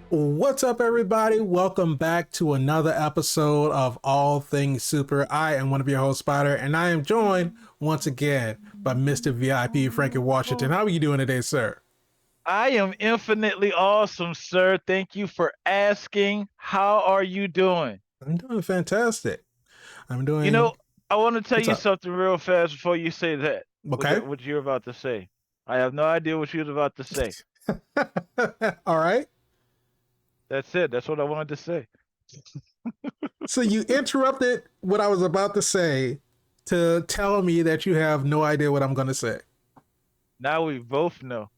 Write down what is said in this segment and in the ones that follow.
What's up, everybody? Welcome back to another episode of All Things Super. I am one of your hosts, Spider, and I am joined once again by Mr. VIP Frankie Washington. How are you doing today, sir? I am infinitely awesome, sir. Thank you for asking. How are you doing? I'm doing fantastic. I'm You doing. know, I want to tell What's you up? something real fast before you say that. Okay. What you're about to say. I have no idea what you're about to say. All right. That's it. That's what I wanted to say. So you interrupted what I was about to say to tell me that you have no idea what I'm going to say. Now we both know.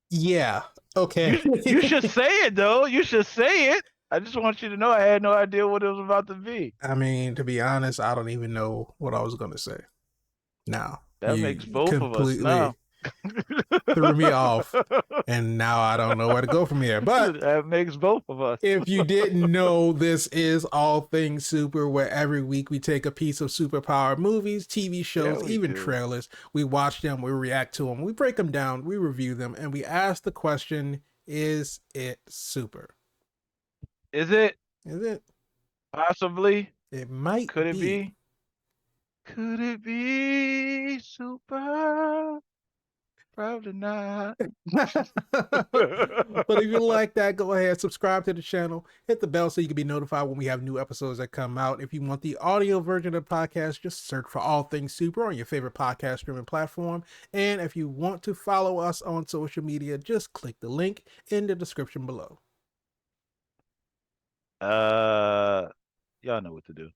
Yeah. Okay. You should say it though. You should say it. I just want you to know I had no idea what it was about to be. I mean, to be honest, I don't even know what I was going to say. Now, That makes you both of us completely now. threw me off, and now I don't know where to go from here. But That makes both of us. if you didn't know, this is All Things Super, where every week we take a piece of superpower movies, TV Yeah, shows, we even do. trailers. We watch them, we react to them, we break them down, we review them, and we ask the question: is it super? Is it? Is it? Possibly. It might Could it be. be? Could it be super? Probably not. But if you like that, go ahead, subscribe to the channel, hit the bell so you can be notified when we have new episodes that come out. If you want the audio version of the podcast, just search for All Things Super on your favorite podcast streaming platform. And if you want to follow us on social media, just click the link in the description below. uh, y'all know what to do.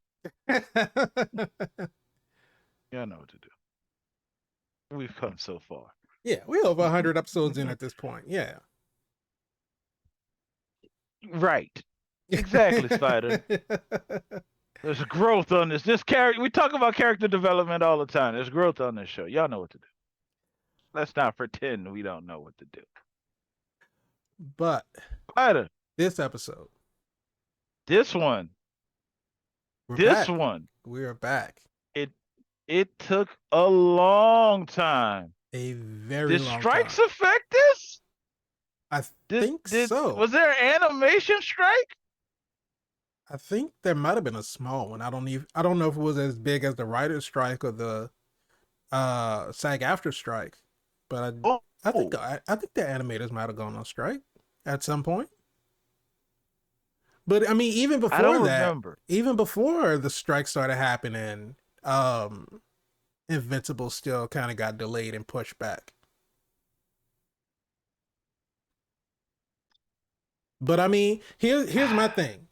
Y'all know what to do. We've come so far. Yeah, we're over 100 episodes in at this point. Yeah. Right. Exactly, Spider. There's growth on this. This character. We talk about character development all the time. There's growth on this show. Y'all know what to do. Let's not pretend we don't know what to do. But Spider. this episode, This one. we're This back. one. We're back. It it took a long time. A very Did long strikes time. affect this? I Did think did so. was there an animation strike? I think there might have been a small one. I don't know if it was as big as the writer's strike or the SAG after strike, but Oh, I think the animators might have gone on strike at some point. But I mean, even I before don't that, remember. even before the strike started happening, Invincible still kind of got delayed and pushed back. But I mean, here's my thing.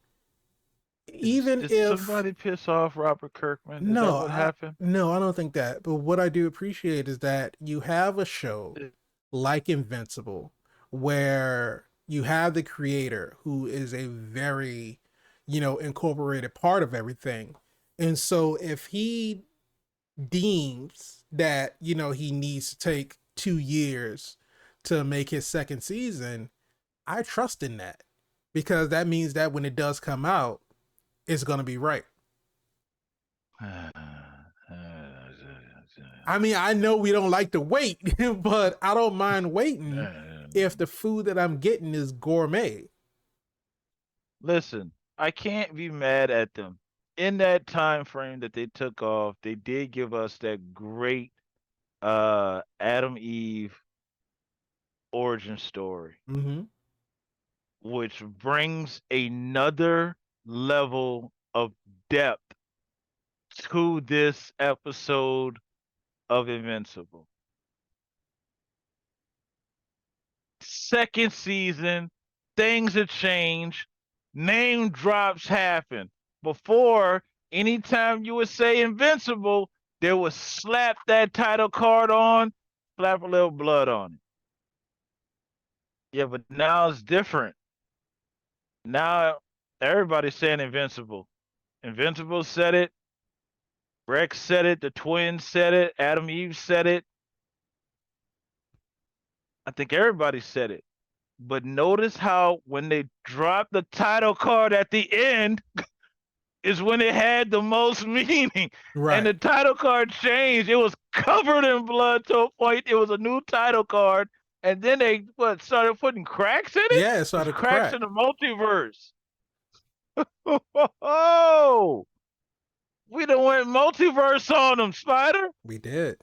Even Did if somebody piss off Robert Kirkman? Is that what happened? no, I don't think that. But what I do appreciate is that you have a show Uh, like Invincible where you have the creator who is a very, incorporated part of everything. And so if he deems that, he needs to take 2 years to make his second season, I trust in that because that means that when it does come out, it's going to be right. I mean, I know we don't like to wait, but I don't mind waiting if the food that I'm getting is gourmet. Listen, I can't be mad at them. In that time frame that they took off, they did give us that great Adam Eve origin story, Mm-hmm. which brings another level of depth to this episode of Invincible. Second season, things have changed. Name drops happen. Before, anytime you would say Invincible, they would slap that title card on, slap a little blood on it. Yeah, but now it's different. Now everybody's saying Invincible. Invincible said it. Rex said it. The twins said it. Adam Eve said it. I think everybody said it. But notice how when they dropped the title card at the end is when it had the most meaning. And Right. the title card changed. It was covered in blood to a point. It was a new title card. And then they what started putting cracks in it? Yeah, it There's started to cracks crack. in the multiverse. Oh, we done went multiverse on them, Spider. We did.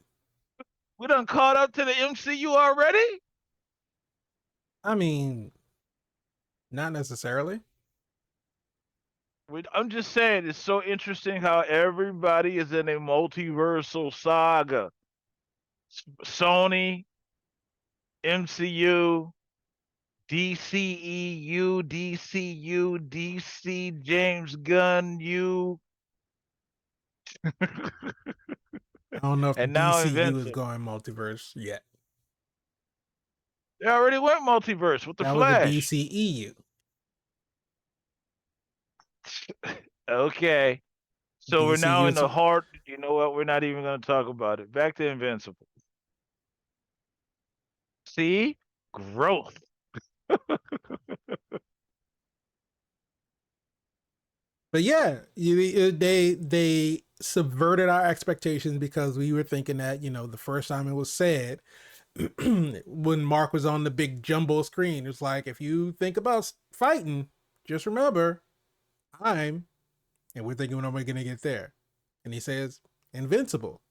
We done caught up to the MCU already. I mean, not necessarily. I'm just saying, it's so interesting how everybody is in a multiversal saga. Sony, MCU, DCEU, DCU, DC, James Gunn, you, I don't know if the and now DCU is Invincible. going multiverse yet. They already went multiverse with the That was the Flash. DCEU. Okay. So we're now DCU in is the heart. You know what? We're not even going to talk about it. Back to Invincible. See? Growth. But yeah, they subverted our expectations because we were thinking that the first time it was said when Mark was on the big jumbo screen, it's like if you think about fighting, just remember I'm, and we're thinking when am I gonna get there, and he says invincible,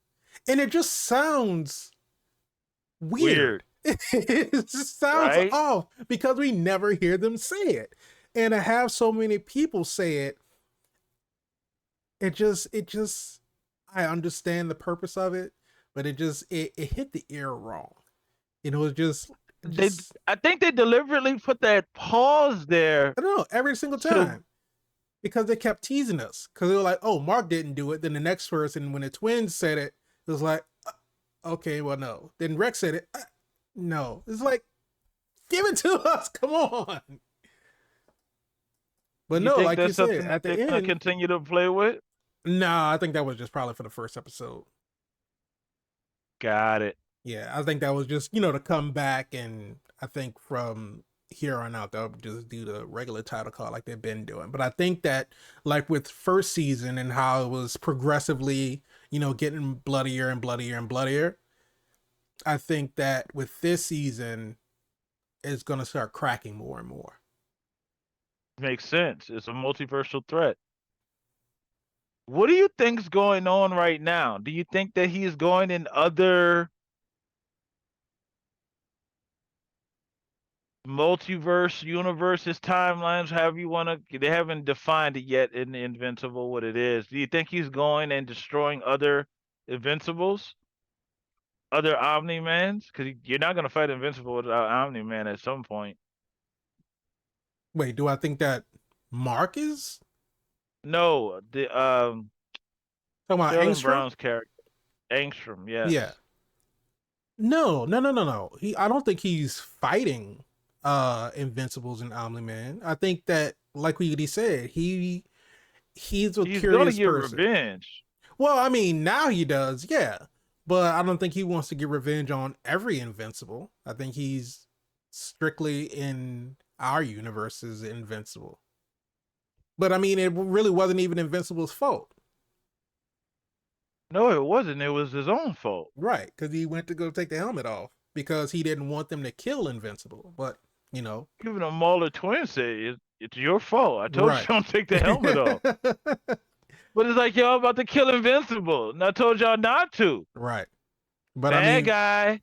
and it just sounds weird. Weird, It just sounds right? off because we never hear them say it, and to have so many people say it, it just I understand the purpose of it, but it hit the ear wrong. It just They, just I think they deliberately put that pause there I don't know every single to time because they kept teasing us because they were like, "Oh, Mark didn't do it." Then the next person, when the twins said it, it was like, "Okay, well, no." Then Rex said it, no. It's like, give it to us, come on. But you no, think like you that's said, something at that the they're gonna end, continue to play with? nah, I think that was just probably for the first episode. Got it. Yeah, I think that was just to come back, and I think from here on out they'll just do the regular title call like they've been doing. But I think that like with first season and how it was progressively, getting bloodier and bloodier and bloodier, I think that with this season it's gonna start cracking more and more. Makes sense. It's a multiversal threat. What do you think's going on right now? Do you think that he's going in other multiverse universes, timelines, however you want to? They haven't defined it yet in Invincible what it is. Do you think he's going and destroying other Invincibles, other Omni Mans? Because you're not going to fight Invincible without Omni Man at some point. Wait, do I think that Mark is No, the talking about Sterling Angstrom? Brown's character, Angstrom. Yeah. Yes, No, no, no, no, no. I don't think he's fighting Invincibles and Omni Man. I think that like we said, he's a he's going to curious get person. revenge. Well, I mean, now he does, yeah. But I don't think he wants to get revenge on every Invincible. I think he's strictly in our universe is Invincible. But I mean, it really wasn't even Invincible's fault. No, it wasn't. It was his own fault. Right, because he went to go take the helmet off because he didn't want them to kill Invincible. But, you know, Even the Mauler twins say it's your fault. I told you right. don't take the helmet off. But it's like y'all about to kill Invincible, and I told y'all not to. Right. But I Bad mean, guy.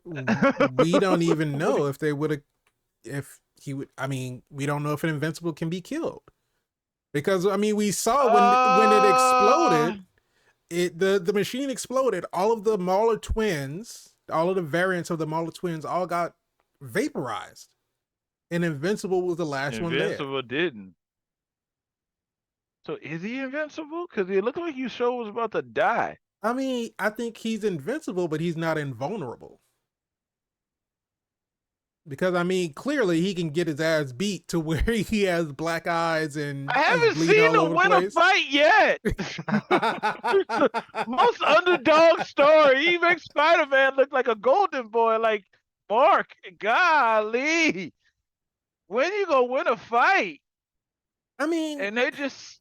we don't even What know if they would have, if he would, I mean, we don't know if an Invincible can be killed. Because, I mean, we saw when it uh, exploded, the machine exploded, all of the Mauler twins, all of the variants of the Mauler twins all got vaporized. And Invincible was the last one there. Invincible didn't. So is he invincible? Because it looked like you sure was about to die. I mean, I think he's invincible, but he's not invulnerable. Because I mean, clearly he can get his ass beat to where he has black eyes and I is haven't bleeding seen all him over the win a place. fight yet. Most underdog story. He makes Spider-Man look like a golden boy, like Mark. Golly. When you gonna win a fight? I mean, And they're just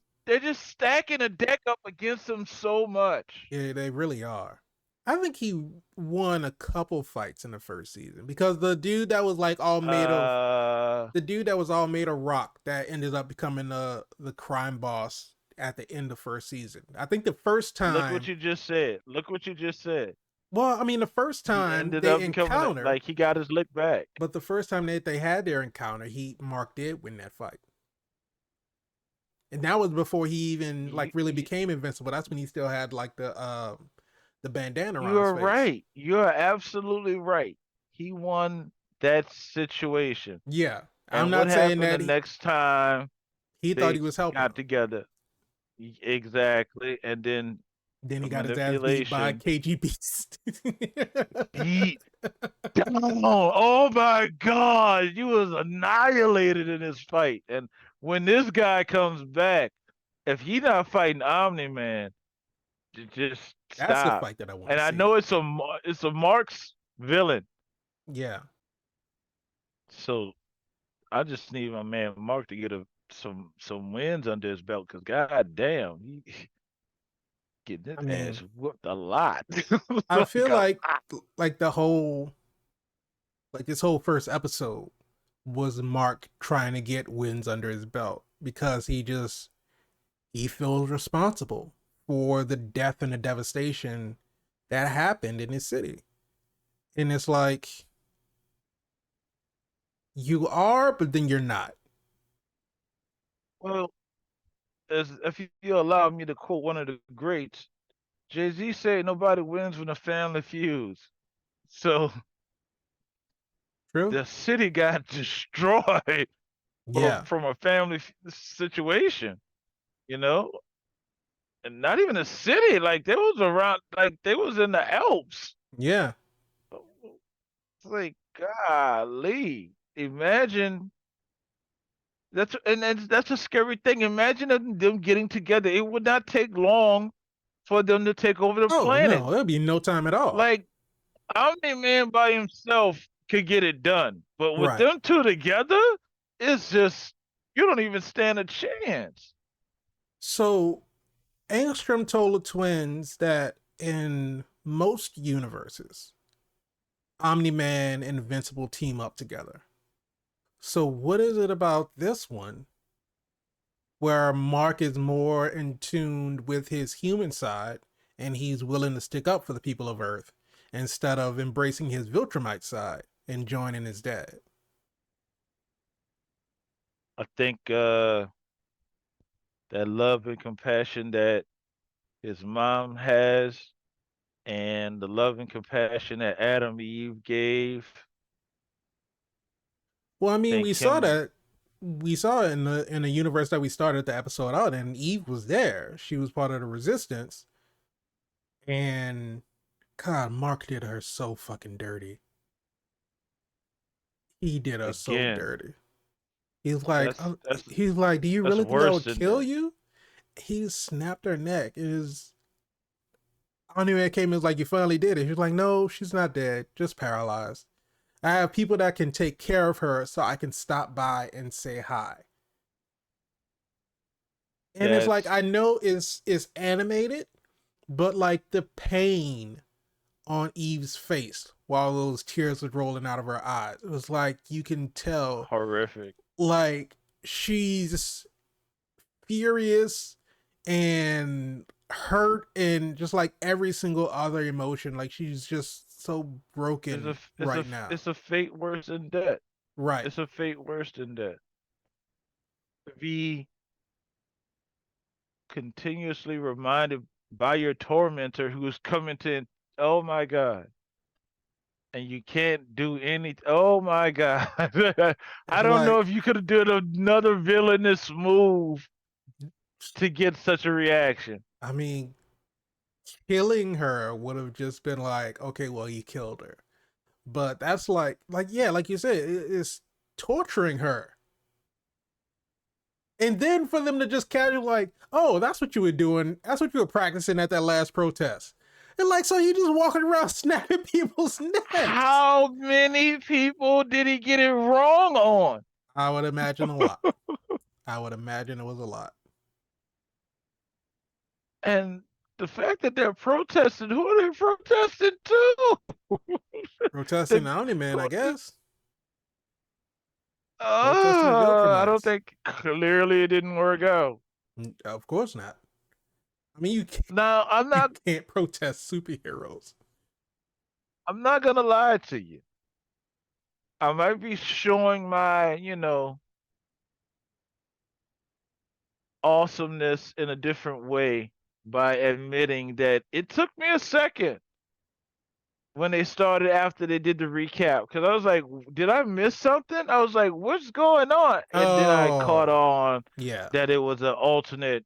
stacking a deck up against him so much. yeah, they really are. I think he won a couple fights in the first season because the dude that was like all made of Uh, the dude that was all made of rock that ended up becoming the crime boss at the end of first season. I think the first look what time, you just said. Look what you just said. well, I mean the first He time ended they up becoming encountered, like he got his lick back. but the first time they had their encounter, he Mark did win that fight. And that was before he even like You, really you, became invincible. That's when he still had like the bandana around you his are face. right. You are absolutely right. He won that situation. Yeah. I'm And what not saying happened the that next time he thought they he was helping got him. together? Exactly. And then Then the he got his ass beat by manipulation KG Beast. beat down. Oh my God. You was annihilated in this fight. And when this guy comes back, if he not fighting Omni Man, just That's the stop. fight that I want to And I see. know it's a Mark's villain. Yeah. So I just need my man Mark to get some wins under his belt because god damn, he getting I his mean, ass whooped a lot. I feel Like a lot. like the whole like this whole first episode was Mark trying to get wins under his belt because he feels responsible for the death and the devastation that happened in his city. And it's like you are, but then you're not. Well, as if you allow me to quote one of the greats, Jay-Z said nobody wins when a family feuds. So True? the city got destroyed Yeah. from a family situation, you know? And not even a city, like they was around, like they was in the Alps. Yeah. It's like, golly, imagine that's a scary thing. Imagine them getting together. It would not take long for them to take over the Oh planet. no, it'll be no time at all. Like Omni Man by himself could get it done, but with Right. them two together, it's just you don't even stand a chance. So Angstrom told the twins that in most universes, Omni Man and Invincible team up together. So what is it about this one where Mark is more in tune with his human side and he's willing to stick up for the people of Earth instead of embracing his Viltrumite side and joining his dad? I think that love and compassion that his mom has and the love and compassion that Adam and Eve gave Well, I mean, make him we saw it in the universe that we started the episode out, and Eve was there. She was part of the resistance, and God, Mark did her so fucking dirty. He did her so again. dirty. He's like, That's that's he's like, do you that's really think I worse would than kill that. you? He snapped her neck. It is. I knew it came and was like, you finally did it. He was like, no, she's not dead, just paralyzed. I have people that can take care of her, so I can stop by and say hi. And it's like That's I know it's animated, but like the pain on Eve's face while those tears were rolling out of her eyes, it was like you can tell, horrific. like she's furious and hurt and just like every single other emotion, like she's just so broken right now. It's a fate worse than death. Right. It's a fate worse than death. To be continuously reminded by your tormentor who's coming to, oh my God, and you can't do any. Oh my God, I It's don't like know if you could have done another villainous move to get such a reaction. I mean, killing her would have just been like, okay, well, you killed her. But that's like yeah, like you said, it's torturing her. And then for them to just casually like, oh, that's what you were doing. That's what you were practicing at that last protest. And like, so you just walking around snapping people's necks. How many people did he get it wrong on? I would imagine a lot. I would imagine it was a lot. And the fact that they're protesting, who are they protesting to? Protesting the, the Omni Man, I who, guess. Protesting the I don't Viltrumites. think clearly it didn't work out. Of course not. I mean, Now, you can't protest superheroes. I'm not gonna lie to you. I might be showing my, awesomeness in a different way by admitting that it took me a second when they started after they did the recap because I was like, did I miss something? I was like, what's going on? And then I caught Oh, on yeah, that it was an alternate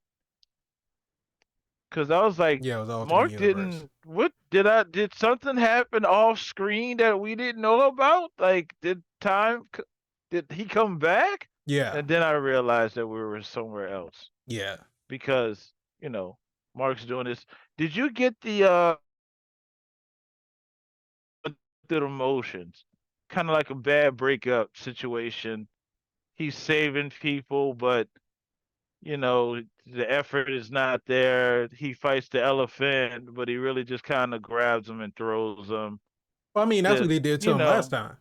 because I was like, yeah. It was alternate Mark universe. didn't. What did something happen off screen that we didn't know about? Like, did he come back? Yeah, And then I realized that we were somewhere else yeah. because you know Mark's doing this. Did you get the through the motions? Kind of like a bad breakup situation. He's saving people, but the effort is not there. He fights the elephant, but he really just kind of grabs him and throws him. Well, I mean, that's what The they did to you him last know, time.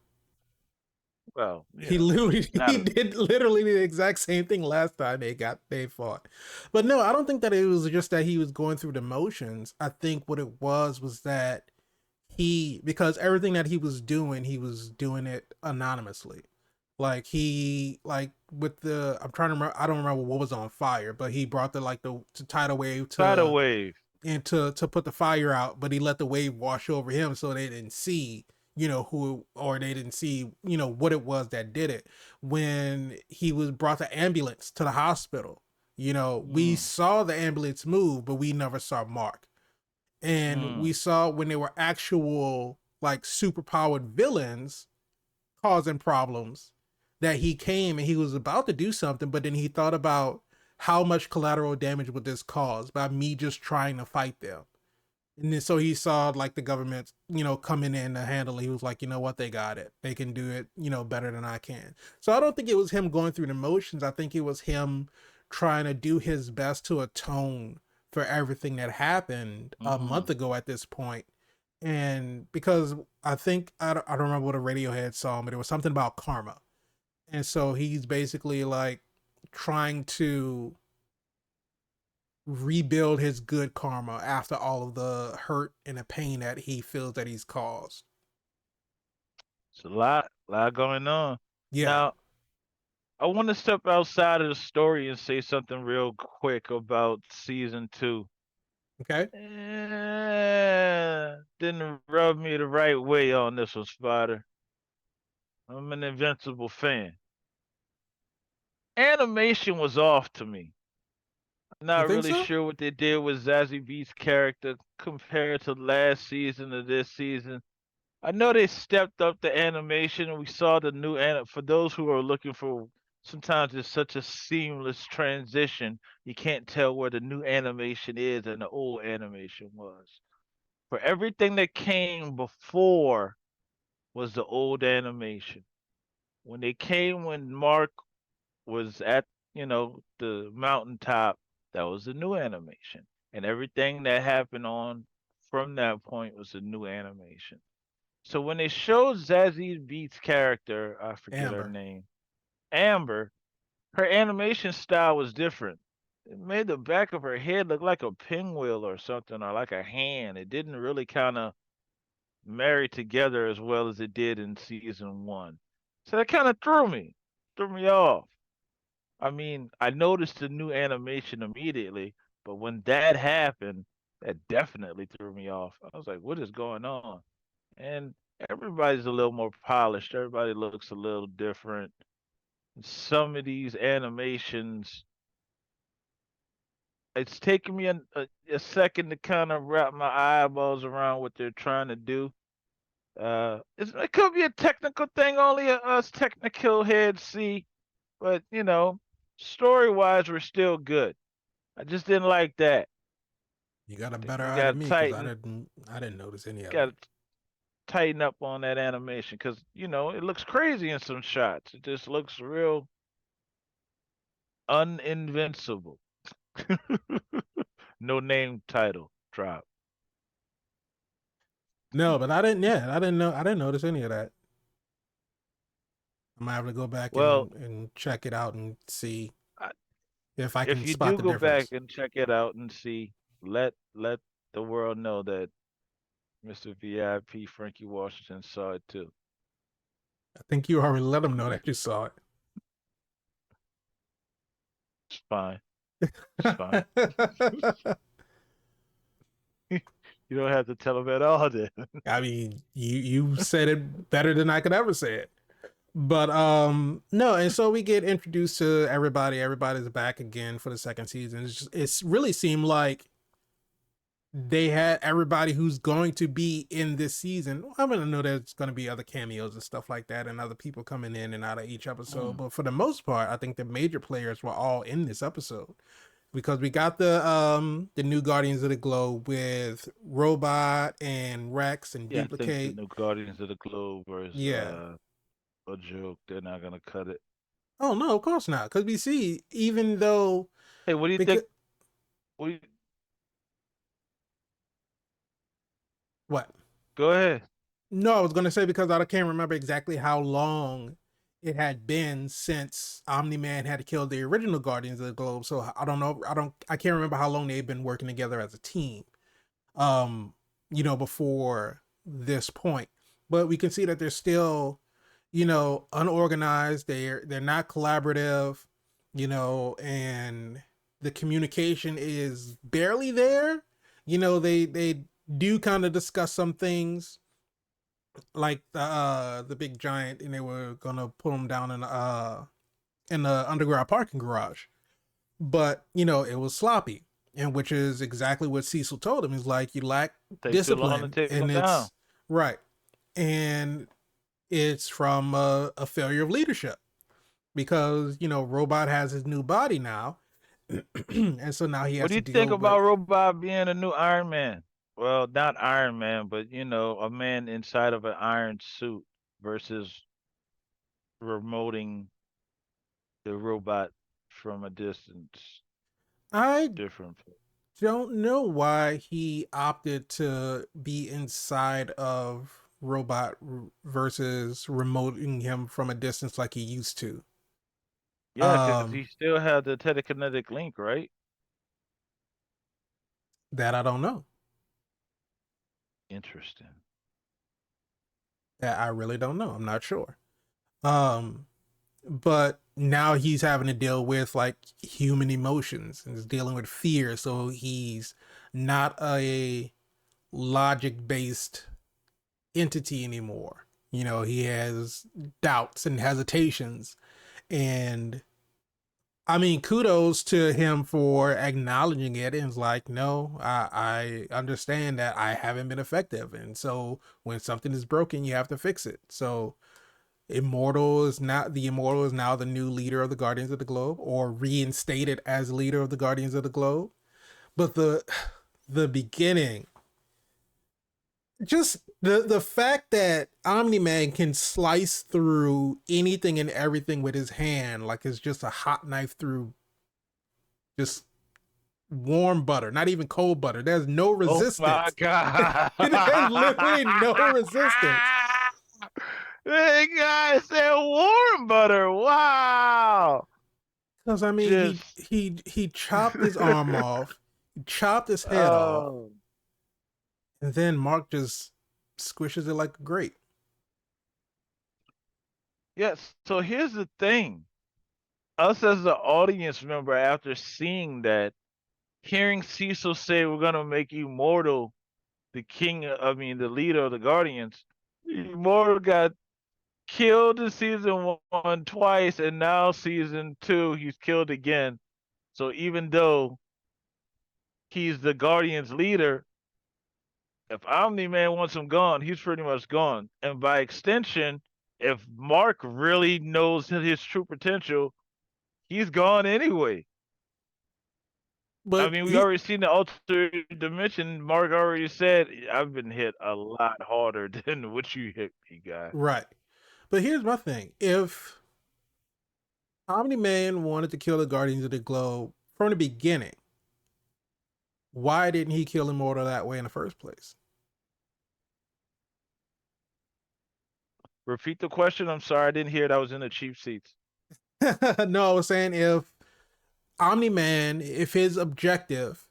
well, He literally not he a did literally the exact same thing last time they fought. But no, I don't think that it was just that he was going through the motions. I think what it was that he because everything that he was doing it anonymously. Like he like with the I'm trying to remember I don't remember what was on fire, but he brought the tidal wave tidal to wave. and to put the fire out, but he let the wave wash over him so they didn't see, who or they didn't see, what it was that did it. When he was brought the ambulance to the hospital, we Mm, saw the ambulance move, but we never saw Mark. And we mm, saw when they were actual like superpowered villains causing problems that he came and he was about to do something, but then he thought about how much collateral damage would this cause by me just trying to fight them. And then so he saw like the government, coming in to handle it. He was like, you know what, they got it. They can do it, better than I can. So I don't think it was him going through the motions. I think it was him trying to do his best to atone for everything that happened a mm-hmm. month ago at this point. And because I don't remember what a Radiohead song, but it was something about karma. And so he's basically like trying to rebuild his good karma after all of the hurt and the pain that he feels that he's caused. It's a lot going on. Yeah. Now, I want to step outside of the story and say something real quick about season two. Okay. Didn't rub me the right way on this one, Spider. I'm an Invincible fan. Animation was off to me. You Not think really so? sure what they did with Zazie Beet's character compared to last season to this season. I know they stepped up the animation and we saw the new for those who are looking for sometimes it's such a seamless transition. You can't tell where the new animation is and the old animation was. For everything that came before was the old animation. When Mark was at, the mountaintop, that was the new animation. And everything that happened on from that point was a new animation. So when they showed Zazie Beet's character, I forget her Amber. name, Amber, her animation style was different. It made the back of her head look like a pinwheel or something, or like a hand. It didn't really kind of marry together as well as it did in season one. So that kind of threw me off. I mean, I noticed the new animation immediately, but when that happened, that definitely threw me off. I was like, what is going on? And everybody's a little more polished. Everybody looks a little different. Some of these animations, it's taken me a second to kind of wrap my eyeballs around what they're trying to do. It could be a technical thing, only us technical heads see, but story wise, we're still good. I just didn't like that. You got a I think better we eye than got me because I didn't notice any of got it. to tighten up on that animation because it looks crazy in some shots. It just looks real uninvincible. No name title. drop. No, but I didn't. Yeah, I didn't know. I didn't notice any of that. I'm gonna have to go back Well, and check it out and see I, if I if can you spot do the go back difference. and check it out and see, let the world know that Mr. VIP Frankie Washington saw it too. I think you already let them know that you saw It's fine. It's fine. it. You don't have to tell him at all then. I mean, you said it better than I could ever say it. But no, and so we get introduced to everybody. Everybody's back again for the second season. It's really seemed like they had everybody who's going to be in this season. I'm gonna know there's gonna be other cameos and stuff like that, and other people coming in and out of each episode. Mm. But for the most part, I think the major players were all in this episode because we got the new Guardians of the Globe with Robot and Rex and Yeah, I think the Duplicate. new Guardians of the Globe is Yeah. a joke. They're not gonna cut it. Oh no, of course not. Because we see even though Hey, what do you because think? What do you, what? go ahead. No, I was gonna say because I can't remember exactly how long it had been since Omni Man had killed the original Guardians of the Globe. So I don't know. I can't remember how long they've been working together as a team. Um, before this point. But we can see that they're still, unorganized. They're not collaborative, and the communication is barely there. They do kind of discuss some things like the big giant, and they were gonna put him down in the underground parking garage. But it was sloppy, and which is exactly what Cecil told him. He's like, you lack Take too long to discipline, take them and down. it's right, and it's from a failure of leadership because Robot has his new body now, and so now he What has do to you think deal with. about Robot being a new Iron Man? Well, not Iron Man, but a man inside of an iron suit versus remoting the robot from a distance. I Different. don't know why he opted to be inside of Robot versus remoting him from a distance like he used to. Yeah, because Um, he still had the telekinetic link, right? that I don't know. Interesting. That I really don't know. I'm not sure. Um, but now he's having to deal with like human emotions and is dealing with fear. So he's not a logic based entity anymore. He has doubts and hesitations. And I mean, kudos to him for acknowledging it and it's like, no, I understand that I haven't been effective. And so when something is broken, you have to fix it. So Immortal is now the new leader of the Guardians of the Globe, or reinstated as leader of the Guardians of the Globe. But the beginning, just the fact that Omni Man can slice through anything and everything with his hand, like it's just a hot knife through just warm butter, not even cold butter. There's no Oh my resistance. god! There's literally no resistance. That guy said warm butter. Wow. Because I mean, he Just he he chopped his arm off, chopped his head off, oh and then Mark just squishes it like a grape. yes. So here's the thing. Us as the audience member, after seeing that, hearing Cecil say we're gonna make you mortal, the leader of the Guardians, Immortal got killed in season one twice, and now season two he's killed again. So even though he's the Guardians leader, if Omni Man wants him gone, he's pretty much gone. And by extension, if Mark really knows his true potential, he's gone anyway. I But mean, we he already seen the altered dimension. Mark already said, I've been hit a lot harder than what you hit me, guy. right. But here's my thing: if Omni Man wanted to kill the Guardians of the Globe from the beginning, Why didn't he kill Immortal that way in the first place? Repeat the question. I'm sorry, I didn't hear it. I was in the cheap seats. No, I was saying if Omni Man, if his objective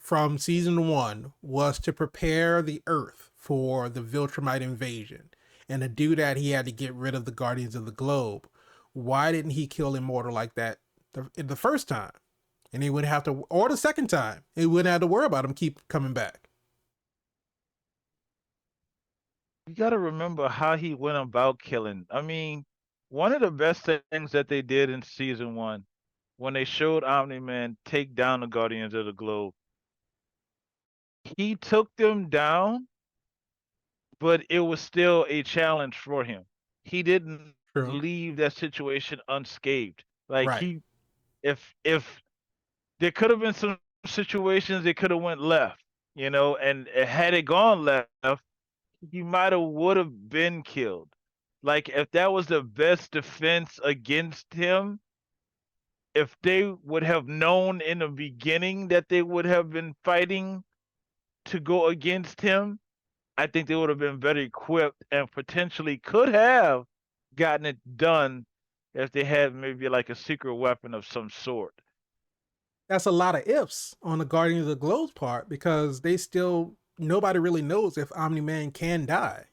from season one was to prepare the Earth for the Viltrumite invasion, and to do that, he had to get rid of the Guardians of the Globe. Why didn't he kill Immortal like that the first time? And he wouldn't have to, or the second time, he wouldn't have to worry about him keep coming back. You got to remember how he went about killing. I mean, one of the best things that they did in season one, when they showed Omni Man take down the Guardians of the Globe, he took them down, but it was still a challenge for him. He didn't True. leave that situation unscathed. Like Right. he, if there could have been some situations that could have went left, and had it gone left, he might have would have been killed. Like if that was the best defense against him, if they would have known in the beginning that they would have been fighting to go against him, I think they would have been better equipped and potentially could have gotten it done if they had maybe like a secret weapon of some sort. That's a lot of ifs on the Guardians of the Globe's part because they still, nobody really knows if Omni Man can die.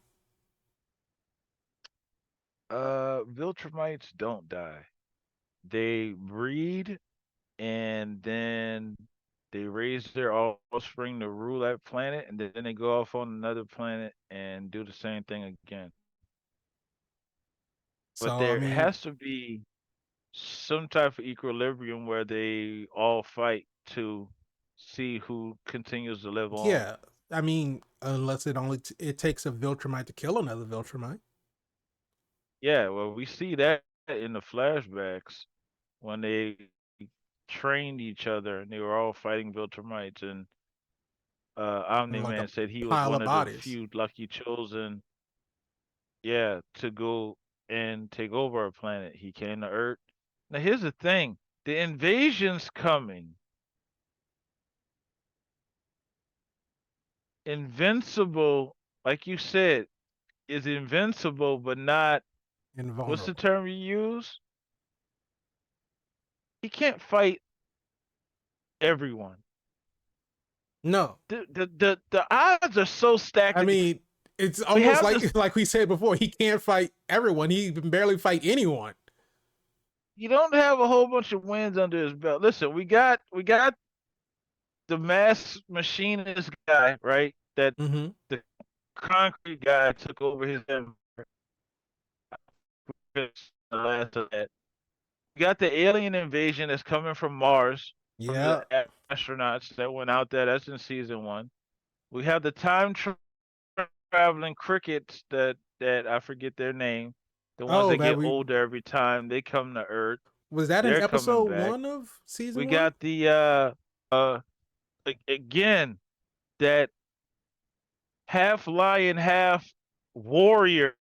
Viltrumites don't die. They breed and then they raise their offspring to rule that planet, and then they go off on another planet and do the same thing again. But So, I there mean, has to be some type of equilibrium where they all fight to see who continues to live on. yeah. I mean, unless it takes a Viltrumite to kill another Viltrumite. Yeah, well, we see that in the flashbacks when they trained each other and they were all fighting Viltrumites, and Omni Like a Man said he was pile one of of the bodies. few lucky chosen, yeah, to go and take over a planet. He came to Earth. Now here's the thing: the invasion's coming. Invincible, like you said, is invincible, but not, what's the Invulnerable. term you use? He can't fight everyone. No. The odds are so stacked. I mean, it's We almost have this. like we said before, he can't fight everyone. He can barely fight anyone. You don't have a whole bunch of wins under his belt. Listen, we got the mass machinist guy, right? That Mm-hmm. the concrete guy took over his empire. The last of that. We got the alien invasion that's coming from Mars from the Yeah. astronauts that went out there. That's in season one. We have the traveling crickets that I forget their name. The ones Oh, that that get we older every time they come to Earth. was that in They're coming episode back. one of season We one? got the again that half lion, half warrior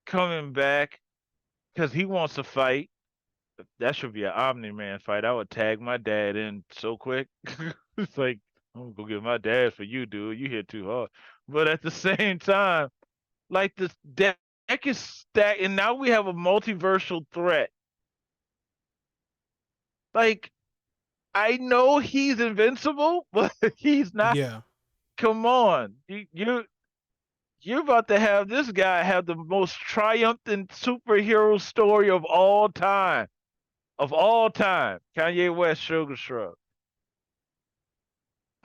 coming back because he wants to fight. That should be an Omni Man fight. I would tag my dad in so quick. It's like, I'm gonna go get my dad for you, dude. You hit too hard. But at the same time, like this deck is stacked, and now we have a multiversal threat. Like, I know he's invincible, but he's not. Yeah. Come on, you're about to have this guy have the most triumphant superhero story of all time. Of all time. Kanye West, Sugar Shrug.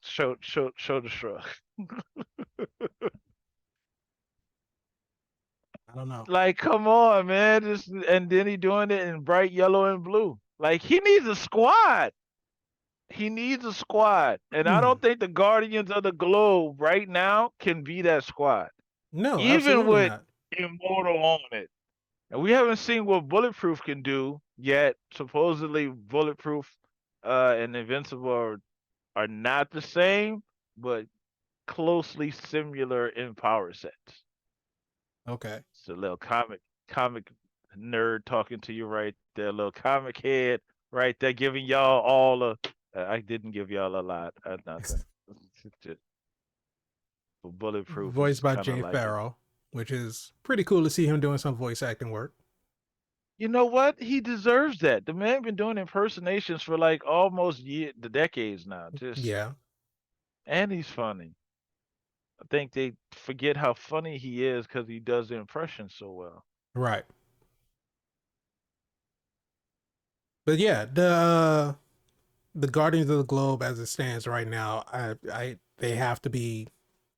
Shoulder shrug. I don't know. Like, come on, man. And then he doing it in bright yellow and blue. Like, he needs a squad. He needs a squad. And I don't think the Guardians of the Globe right now can be that squad. No, Even absolutely with not. Immortal on it. And we haven't seen what Bulletproof can do yet. Supposedly Bulletproof and Invincible are not the same, but closely similar in power sets. Okay. It's a little comic nerd talking to you right there, little comic head right there, giving y'all all I didn't give y'all a lot. Nothing. Just, but Bulletproof is Voiced by kind of Jay like it. Farrell, which is pretty cool to see him doing some voice acting work. You know what? He deserves that. The man been doing impersonations for like almost the decades now. Just Yeah, and he's funny. I think they forget how funny he is because he does the impression so well. right. But yeah, the Guardians of the Globe as it stands right now, I they have to be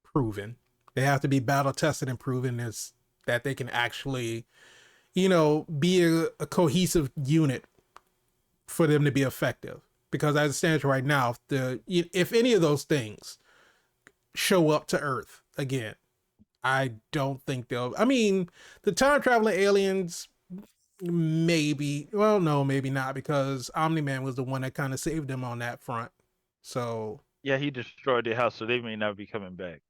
proven. They have to be battle tested and proven is that they can actually, be a cohesive unit for them to be effective. Because as it stands right now, the if any of those things show up to Earth again, I don't think they'll. I mean, the time traveling aliens, maybe. Well, no, maybe not, because Omni Man was the one that kind of saved them on that front. So, Yeah, he destroyed their house, so they may not be coming back.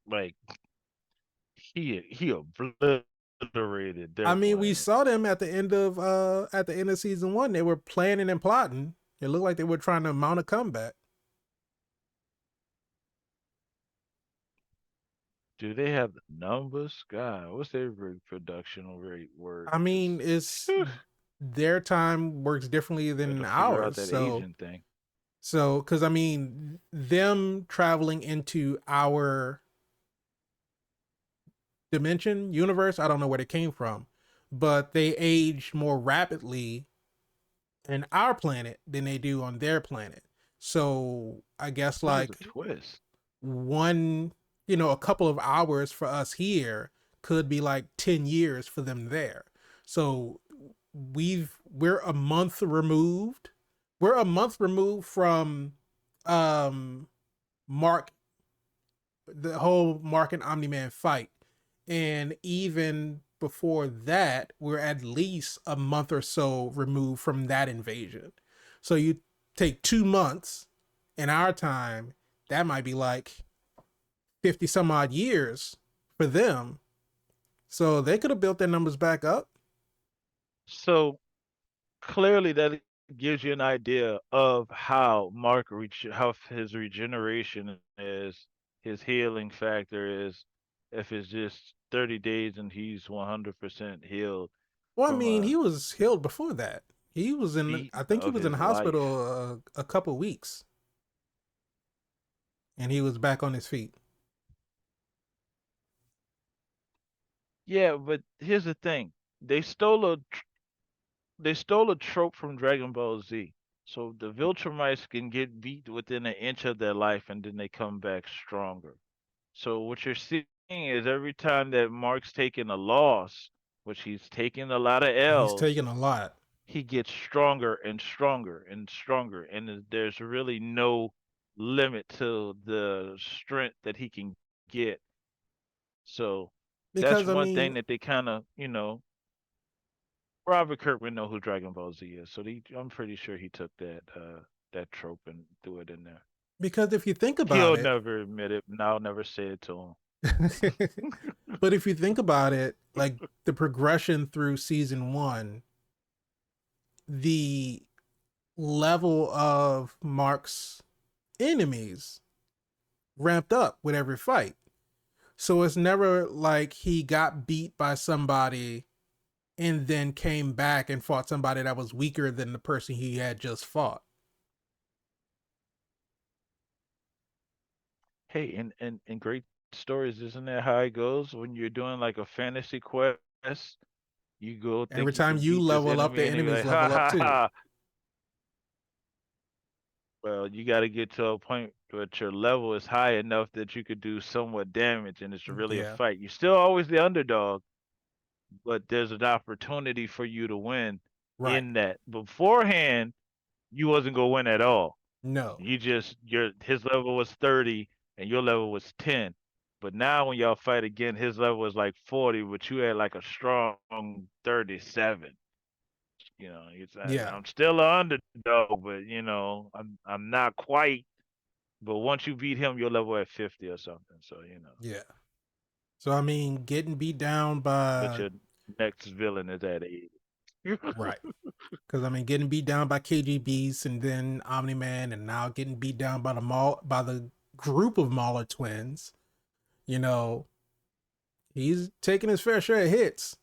Like he obliterated I their mean, we planet. saw them at the end of season one. They were planning and plotting. It looked like they were trying to mount a comeback. Do they have the numbers? God, what's their reproduction rate work? I mean, Because it's their time works differently than better figure out ours. that So, Asian thing. because I mean, them traveling into our dimension, universe, I don't know where they came from, but they age more rapidly in our planet than they do on their planet. So I guess That was like a twist. one, a couple of hours for us here could be like 10 years for them there. So we're a month removed. We're a month removed from um Mark the whole Mark and Omni Man fight. And even before that, we're at least a month or so removed from that invasion. So you take 2 months in our time, that might be like 50 some odd years for them. So they could have built their numbers back up. So clearly that gives you an idea of how how his regeneration is, his healing factor is. If it's just 30 days and he's 100% healed Well, I from mean, he a was healed before that. He was in, I beating think he of was in the his life. hospital a couple weeks and he was back on his feet. Yeah, but here's the thing. They stole a they stole a trope from Dragon Ball Z. So the Viltrumites can get beat within an inch of their life and then they come back stronger. So what you're seeing is every time that Mark's taking a loss, which he's taking a lot of He's L's, taken a lot he gets stronger and stronger and stronger. And there's really no limit to the strength that he can get. So that's because, I one mean, thing that they kind of, Robert Kirkman know who Dragon Ball Z is, so I'm pretty sure he took that trope and threw it in there. because if you think about He'll it, never admit it, and I'll never say it to but if you think about it, like the progression through season one, the level of Mark's enemies ramped up with every fight. So it's never like he got beat by somebody and then came back and fought somebody that was weaker than the person he had just fought. Hey, and great stories, isn't that how it goes when you're doing like a fantasy quest? You go Every think you time can you beat this level up, the enemy, and they be enemies like, ha level up ha too. ha. Well, you got to get to a point where your level is high enough that you could do somewhat damage, and it's really a Yeah, fight. You're still always the underdog, but there's an opportunity for you to win right. in that. Beforehand, you wasn't gonna win at all. No. You just your his level was 30 and your level was 10. But now when y'all fight again, his level is like 40, but you had like a strong 37. Yeah. I'm still an underdog, but I'm not quite. But once you beat him, your level at 50 or something. So Yeah. So I mean, getting beat down but by your next villain is at 80. Right. Because I mean, getting beat down by KGBs and then Omni Man, and now getting beat down by the group of Mauler twins. You know, he's taking his fair share of hits.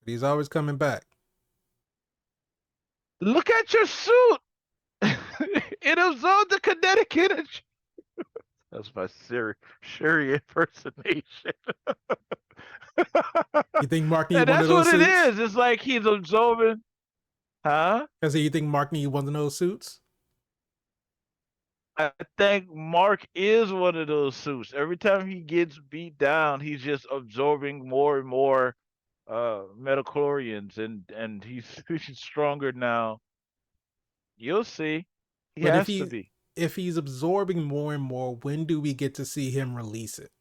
But he's always coming back. Look at your suit. It absorbed the kinetic energy. That's my Siri impersonation. You think Mark needed And one of that's those what it suits? is. It's like he's absorbing, huh? I say, you think Mark needed one of those suits? I think Mark is one of those suits. Every time he gets beat down, he's just absorbing more and more metachlorians, and he's stronger now. You'll see. He But has to be. if he's absorbing more and more, when do we get to see him release it?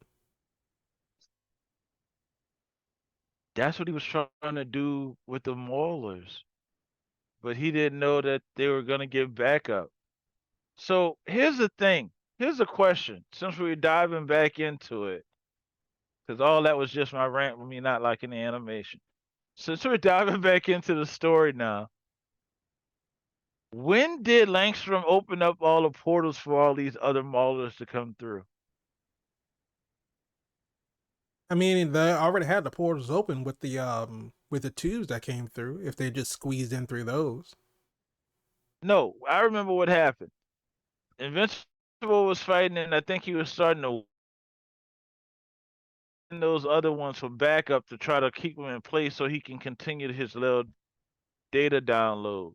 That's what he was trying to do with the Maulers, but he didn't know that they were gonna get back up. So here's the thing. Here's the question. Since we're diving back into it, because all that was just my rant with me not liking the animation. Since we're diving back into the story now, when did Langstrom open up all the portals for all these other Maulers to come through? I mean, they already had the portals open with the tubes that came through. If they just squeezed in through those. No, I remember what happened. Invincible was fighting, and I think he was starting to win those other ones for backup to try to keep them in place so he can continue his little data download.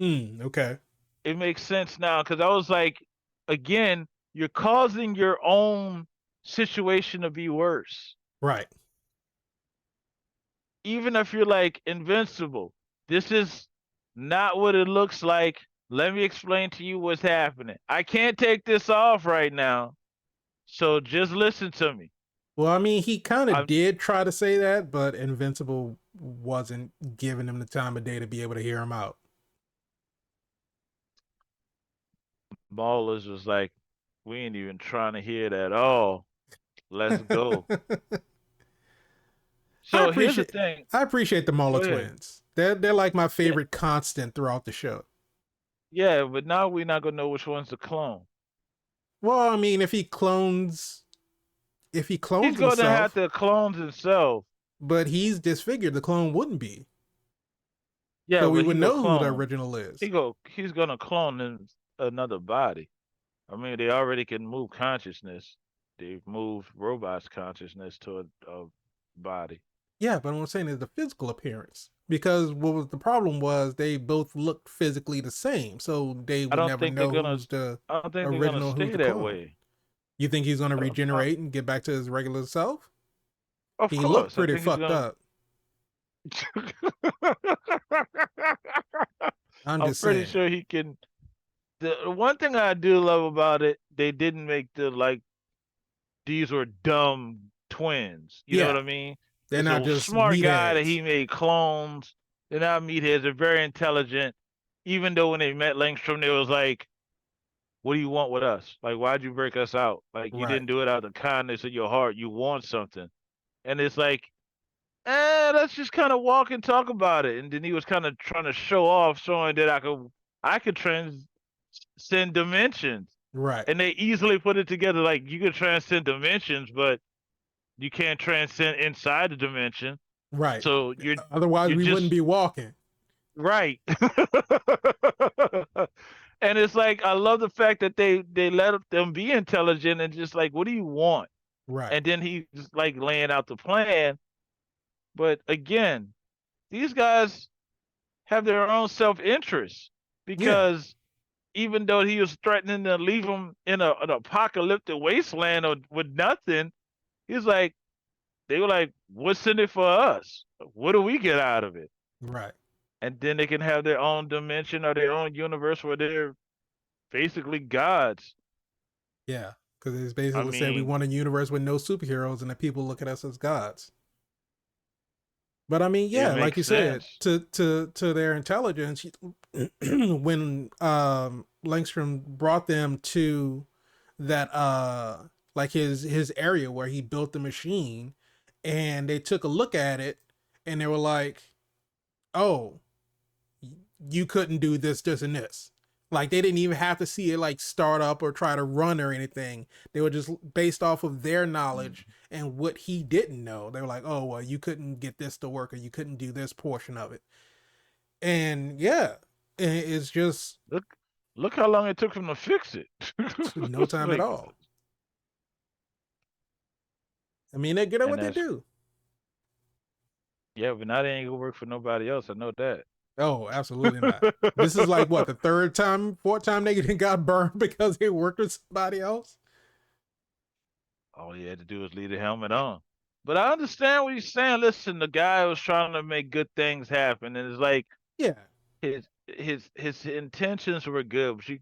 Okay. It makes sense now because I was like, again, you're causing your own situation to be worse. Right. Even if you're like invincible, this is not what it looks like. Let me explain to you what's happening. I can't take this off right now, so just listen to me. Well, I mean, he kind of I'm did try to say that, but Invincible wasn't giving him the time of day to be able to hear him out. Maulers was like, we ain't even trying to hear it at all. Let's go. I So here's the appreciate thing. I appreciate the Mauler Go ahead. twins. They're like my Yeah, favorite constant throughout the show. yeah, but now we're not gonna know which one's the clone. Well, I mean, if he He's clones gonna have himself, to clone himself. but he's disfigured, the clone wouldn't be. Yeah, So we but would he go know who the clone. original is. He's gonna clone in another body. I mean, they already can move consciousness. They've moved robots' consciousness to a body. Yeah, but what I'm saying is the physical appearance. Because what was the problem was they both looked physically the same, so they I would don't never think they're know gonna. who's the I don't think they're gonna original, who's stay the that clone. way. You think he's going to I, regenerate and get back to his regular self? of He looked course, I pretty think he's fucked gonna. up. I'm I'm just pretty saying. sure he can. The one thing I do love about it, they didn't make the like these were dumb twins. You know what Yeah, I mean? they're It's not a just smart guy that meatheads. he made clones. They're not meatheads. They're very intelligent. Even though when they met Langstrom, they was like, "What do you want with us? Like, why'd you break us out? Like, you Right, didn't do it out of the kindness of your heart. You want something." And it's like, let's just kind of walk and talk about it. And then he was kind of trying to show off, showing that I could transcend dimensions. right, And they easily put it together like you could transcend dimensions, but you can't transcend inside the dimension. right. So Otherwise, you're we wouldn't just be walking. right. And it's like I love the fact that they let them be intelligent and just like, what do you want? Right. And then he's like laying out the plan. But again, these guys have their own self interest Yeah. because even though he was threatening to leave them in an apocalyptic wasteland or with nothing, he's like, they were like, what's in it for us? What do we get out of it? Right. And then they can have their own dimension or their own universe where they're basically gods. Yeah. Because it's I basically said we mean, want a universe with no superheroes and the people look at us as gods. But I mean, it yeah, like makes you said, sense. to their intelligence, when Langstrom brought them to that like his area where he built the machine, and they took a look at it, and they were like, "Oh, you couldn't do this, and this." Like they didn't even have to see it like start up or try to run or anything. They were just based off of their knowledge Mhm. and what he didn't know. They were like, "Oh, well, you couldn't get this to work, or you couldn't do this portion of it." And yeah, it's just Look, look how long it took him to fix it. no time at Like, all. I mean, they're good at and what they that's do. yeah, but now they ain't gonna work for nobody else. I know that. Oh, absolutely not. This is like what, the third time, fourth time they got burned because they worked with somebody else. All he had to do was leave the helmet on. But I understand what he's saying. Listen, the guy was trying to make good things happen, and it's like Yeah, his intentions were good, but you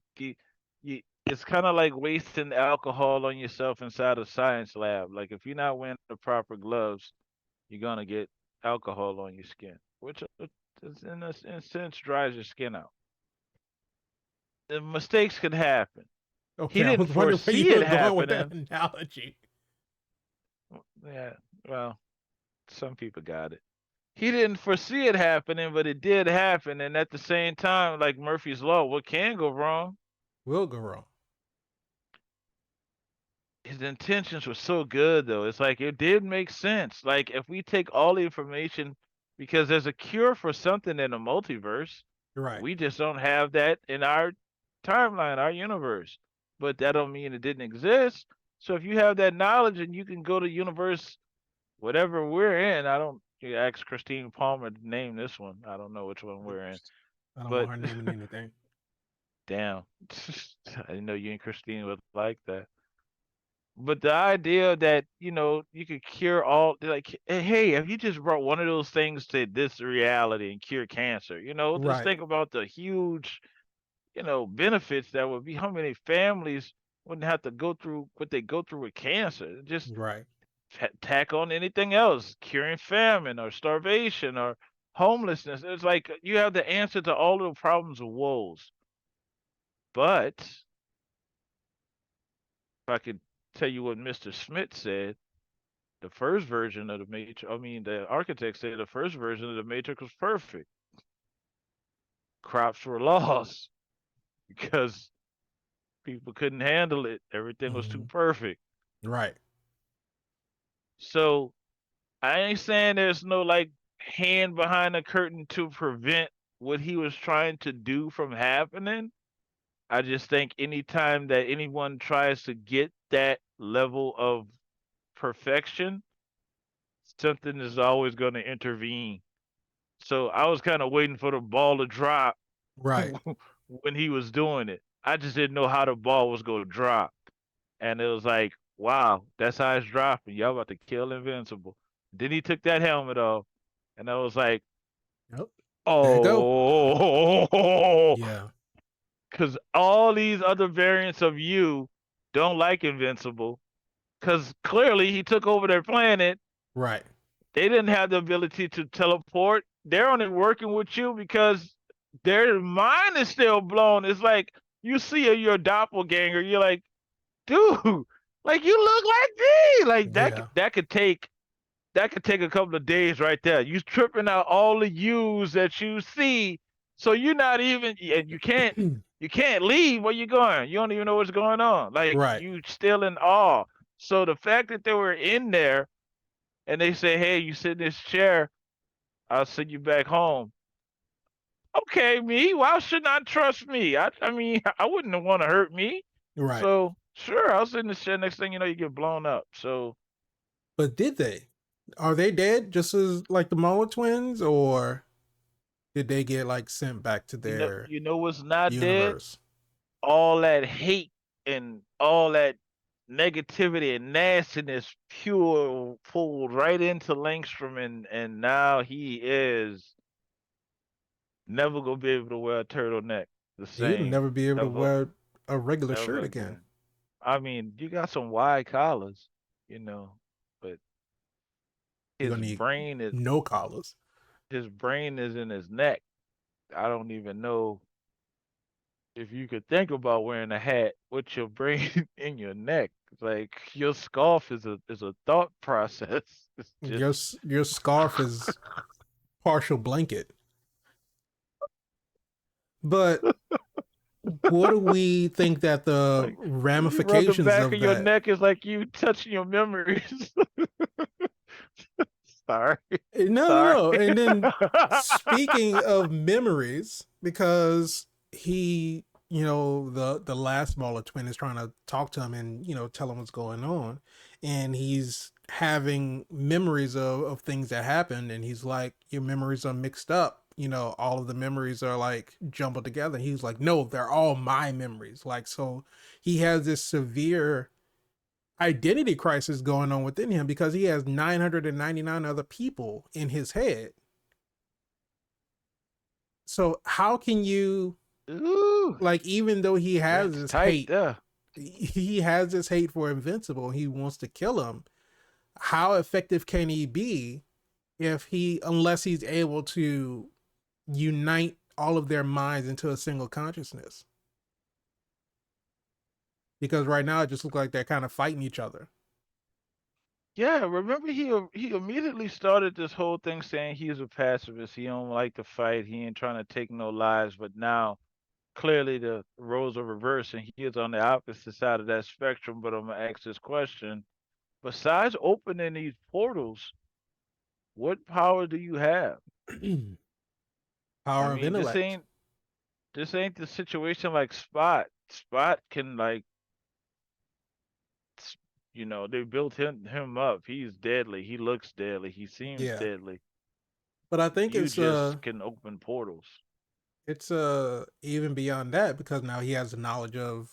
it's kind of like wasting alcohol on yourself inside a science lab. Like if you're not wearing the proper gloves, you're gonna get alcohol on your skin, which in a sense dries your skin out. The mistakes could happen. He okay. I didn't was wondering where you foresee it were going with that happening. analogy. Yeah, well, some people got it. He didn't foresee it happening, but it did happen. And at the same time, like Murphy's Law, what can go wrong? Will go wrong. His intentions were so good, though. It's like it did make sense. Like if we take all the information, because there's a cure for something in the multiverse, Right, we just don't have that in our timeline, our universe. But that don't mean it didn't exist. So if you have that knowledge and you can go to universe whatever we're in, I don't. You ask Christine Palmer to name this one. I don't know which one we're in, I don't but want her naming anything. damn, I didn't know you and Christine would like that. But the idea that you could cure all, like, hey, if you just brought one of those things to this reality and cure cancer, just Right, think about the huge, benefits that would be. How many families wouldn't have to go through what they go through with cancer? Just right, tack on anything else, curing famine or starvation or homelessness. It's like you have the answer to all the problems of woes. But if I could tell you what Mr. Smith said, the first version of the Matrix, I mean, the architect said the first version of the Matrix was perfect. Crops were lost because people couldn't handle it. Everything was too hmm perfect. right, So I ain't saying there's no like hand behind the curtain to prevent what he was trying to do from happening. I just think anytime that anyone tries to get that level of perfection, something is always going to intervene. So I was kind of waiting for the ball to drop right. when he was doing it. I just didn't know how the ball was going to drop. And it was like, wow, that's how it's dropping. Y'all about to kill Invincible. Then he took that helmet off, and I was like, Yep. There you go. oh, Yeah. because all these other variants of you don't like Invincible, because clearly he took over their planet. Right. They didn't have the ability to teleport. They're only working with you because their mind is still blown. It's like you see your doppelganger, you're like, dude, like you look like me. Like Yeah. that could take a couple of days right there. You tripping out all the U's that you see, so you're not even, and you can't leave. Where you going? You don't even know what's going on. Like Right. you still in awe. So the fact that they were in there and they say, "Hey, you sit in this chair, I'll send you back home." Okay, me. Why should not trust me? I mean, I wouldn't want to hurt me. Right. So sure, I'll sit in this chair. Next thing you know, you get blown up. So But did they? Are they dead just as like the Moa twins, or did they get like sent back to their you know what's not dead? universe? All that hate and all that negativity and nastiness pure pulled right into Langstrom, and now he is never gonna be able to wear a turtleneck the He would same never be able to ever wear a regular ever shirt again. again. I mean, you got some wide collars, but You're his gonna need brain is no collars. his brain is in his neck. I don't even know if you could think about wearing a hat with your brain in your neck. Like your scarf is a thought process. It's just Your scarf is. partial blanket. But what do we think that the Like you rub the ramifications back of of your that? neck is like you touching your memories. Sorry, No, no, sorry. no. And then speaking of memories, because he, the last smaller twin is trying to talk to him and tell him what's going on, and he's having memories of things that happened, and he's like, your memories are mixed up. All of the memories are like jumbled together. And he's like, no, they're all my memories. Like, so he has this severe identity crisis going on within him because he has 999 other people in his head. So how can you, Ooh, like, even though that's tight there. he has this hate for Invincible, he wants to kill him. How effective can he be if he unless he's able to unite all of their minds into a single consciousness? Because right now it just looks like they're kind of fighting each other. Yeah, remember he immediately started this whole thing saying he's a pacifist. He don't like to fight. He ain't trying to take no lives. But now clearly the roles are reversed, and he is on the opposite side of that spectrum. But I'm gonna ask this question: besides opening these portals, what power do you have? I Power of mean, intellect. this ain't the situation like Spot. Spot can like they built him up. He's deadly. He looks deadly. He seems Yeah. deadly. But I think You just can open portals. it's even beyond that because now he has the knowledge of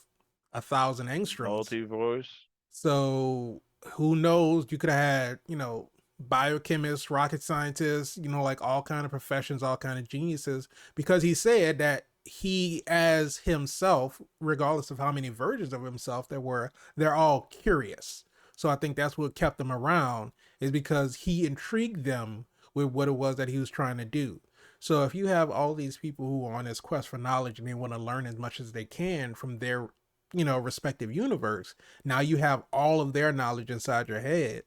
1,000 angstroms. Multiverse. So who knows? You could have had, biochemists, rocket scientists, like all kind of professions, all kind of geniuses, because he said that he, as himself, regardless of how many versions of himself there were, they're all curious. So I think that's what kept them around, is because he intrigued them with what it was that he was trying to do. So if you have all these people who are on this quest for knowledge and they want to learn as much as they can from their, respective universe, now you have all of their knowledge inside your head.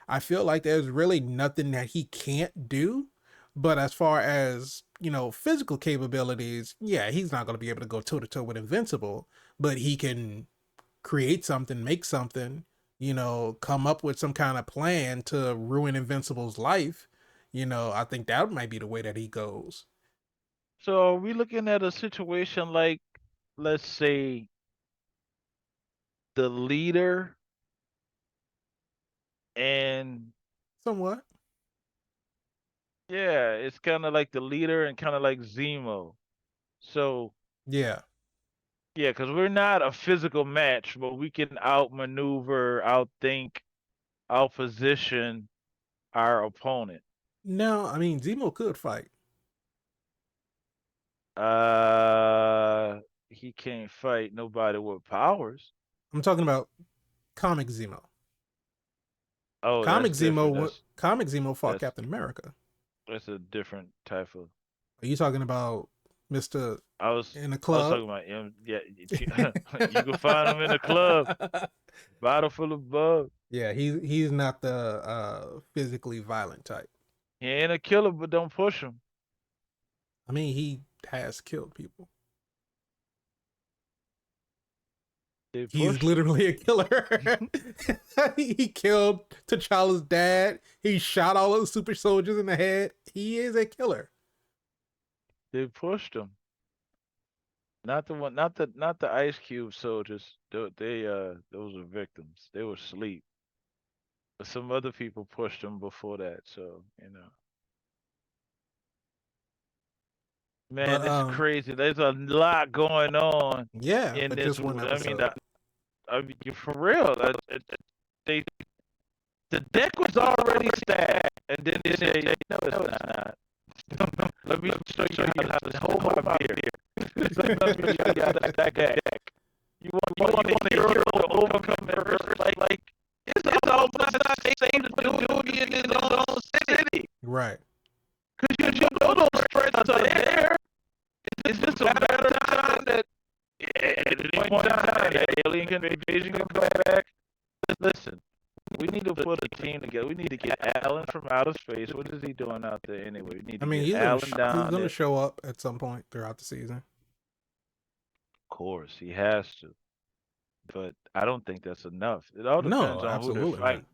I feel like there's really nothing that he can't do. But as far as, physical capabilities, yeah, he's not going to be able to go toe to toe with Invincible, but he can create something, make something, come up with some kind of plan to ruin Invincible's life. I think that might be the way that he goes. So are we looking at a situation like, let's say, the leader and Somewhat. yeah, it's kind of like the leader and kind of like Zemo. So Yeah. yeah, because we're not a physical match, but we can outmaneuver, outthink, outposition our opponent. No, I mean, Zemo could fight. Uh, he can't fight nobody with powers. I'm talking about comic Zemo. Oh, that's different. Comic Zemo fought That's Captain America. that's a different type of. Are you talking about Mister I was in the I was club? talking about him. Yeah, you can find him in the club, bottle full of bug. Yeah, he's not the physically violent type. He ain't a killer, but don't push him. I mean, he has killed people. They He's pushed him. literally a killer. He killed T'Challa's dad. He shot all those super soldiers in the head. He is a killer. They pushed him. Not the one, not the Ice Cube soldiers. Those were victims. They were asleep. But some other people pushed him before that. So But man, it's crazy. There's a lot going on yeah, in for this. just one I mean, episode. for real. They the deck was already stacked, and then they say, no, it's not. Let me show you how to hold my beer. Let me show you how to stack that deck. You want a hero to overcome adversity? Like it's almost not safe to do it in his own city. Right. Because you know those threats are there. It's just a matter of time that at any point in time, that alien invasion can come back. Listen, We need to put a team together. We need to get Alan from outer space. What is he doing out there anyway? We need I to mean, get Alan he's down gonna there. show up at some point throughout the season. Of course, he has to. But I don't think that's enough. It all No, depends on who they're absolutely not. fighting.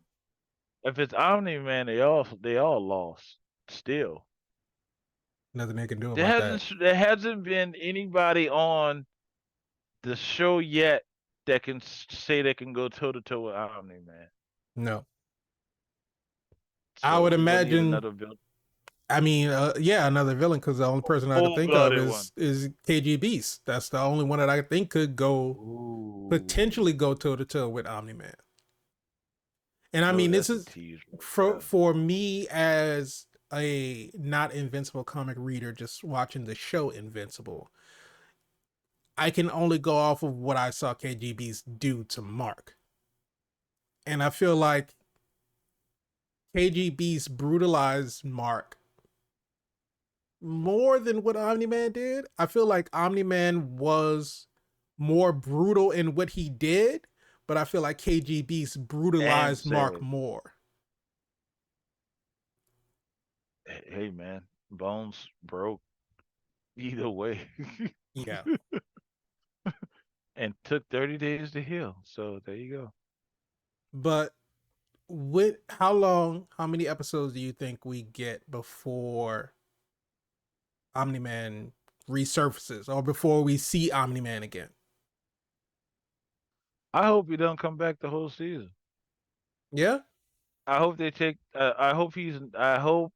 If it's Omni Man, they all lost. Still, Nothing they can do there about that. hasn't there hasn't been anybody on the show yet that can say they can go toe to toe with Omni Man. No, I So would we're gonna need imagine. another villain, I mean, yeah, another villain because the only person I could full think of blooded one. is KG Beast. That's the only one that I think could go Ooh, potentially go toe to toe with Omni Man. And I oh, mean, this that's a is tease right for there. for me as a not Invincible comic reader, just watching the show Invincible. I can only go off of what I saw KG Beast do to Mark, and I feel like KG Beast brutalized Mark more than what Omni Man did. I feel like Omni Man was more brutal in what he did, but I feel like KG Beast And brutalized Mark say, more. hey man, Bones broke either way, Yeah. and took 30 days to heal. So there you go. But how many episodes do you think we get before Omni Man resurfaces or before we see Omni Man again? I hope he don't come back the whole season. Yeah. I hope they take. I hope he's. I hope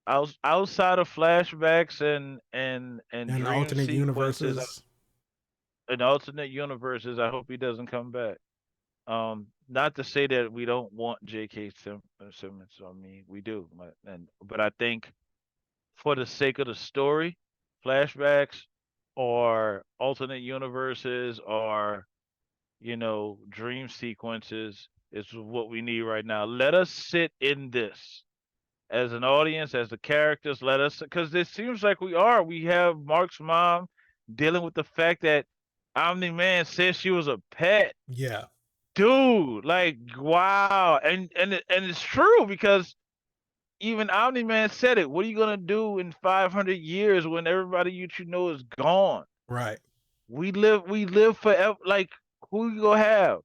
outside of flashbacks and And dream alternate sequences universes. and alternate universes. I hope he doesn't come back. Not to say that we don't want J.K. Simmons. I mean, we do, but I think for the sake of the story, flashbacks or alternate universes or dream sequences is what we need right now. Let us sit in this as an audience, as the characters. Let us, because it seems like we are. We have Mark's mom dealing with the fact that Omni Man said she was a pet. Yeah. Dude, like wow, and it's true because even Omni Man said it. What are you gonna do in 500 years when everybody you know is gone? Right. We live forever. Like who you gonna have?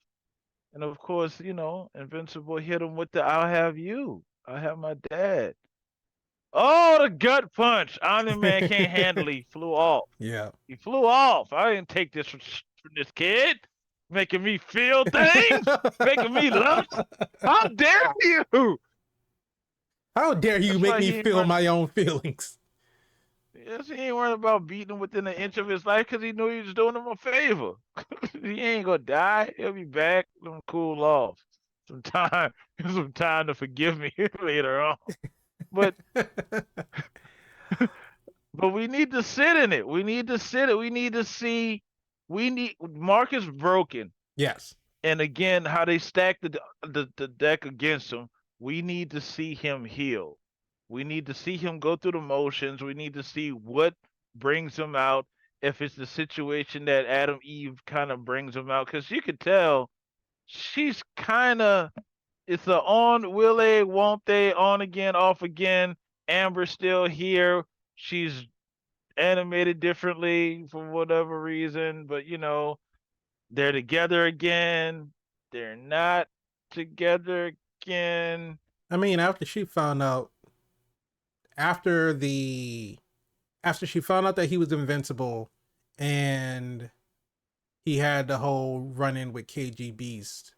And of course, Invincible hit him with the "I'll have you. I'll have my dad." Oh, the gut punch! Omni Man can't handle it. He flew off. Yeah. He flew off. I didn't take this from this kid, making me feel things, making me love. How dare you? How dare you That's make why me he ain't feel run. my own feelings? Yes, he ain't worried about beating him within an inch of his life because he knew he was doing him a favor. He ain't gonna die. He'll be back. Let him cool off. Some time, some time to forgive me later on. But but we need to sit in it. We need to sit it. We need to see. We need Marcus broken, Yes. and again, how they stack the deck against him. We need to see him heal. We need to see him go through the motions. We need to see what brings him out. If it's the situation that Adam Eve kind of brings him out, because you could tell she's kind of it's a on will they won't they on again off again. Amber's still here. She's animated differently for whatever reason, but they're together again. They're not together again. I mean, after the after she found out that he was invincible and he had the whole run in with KG Beast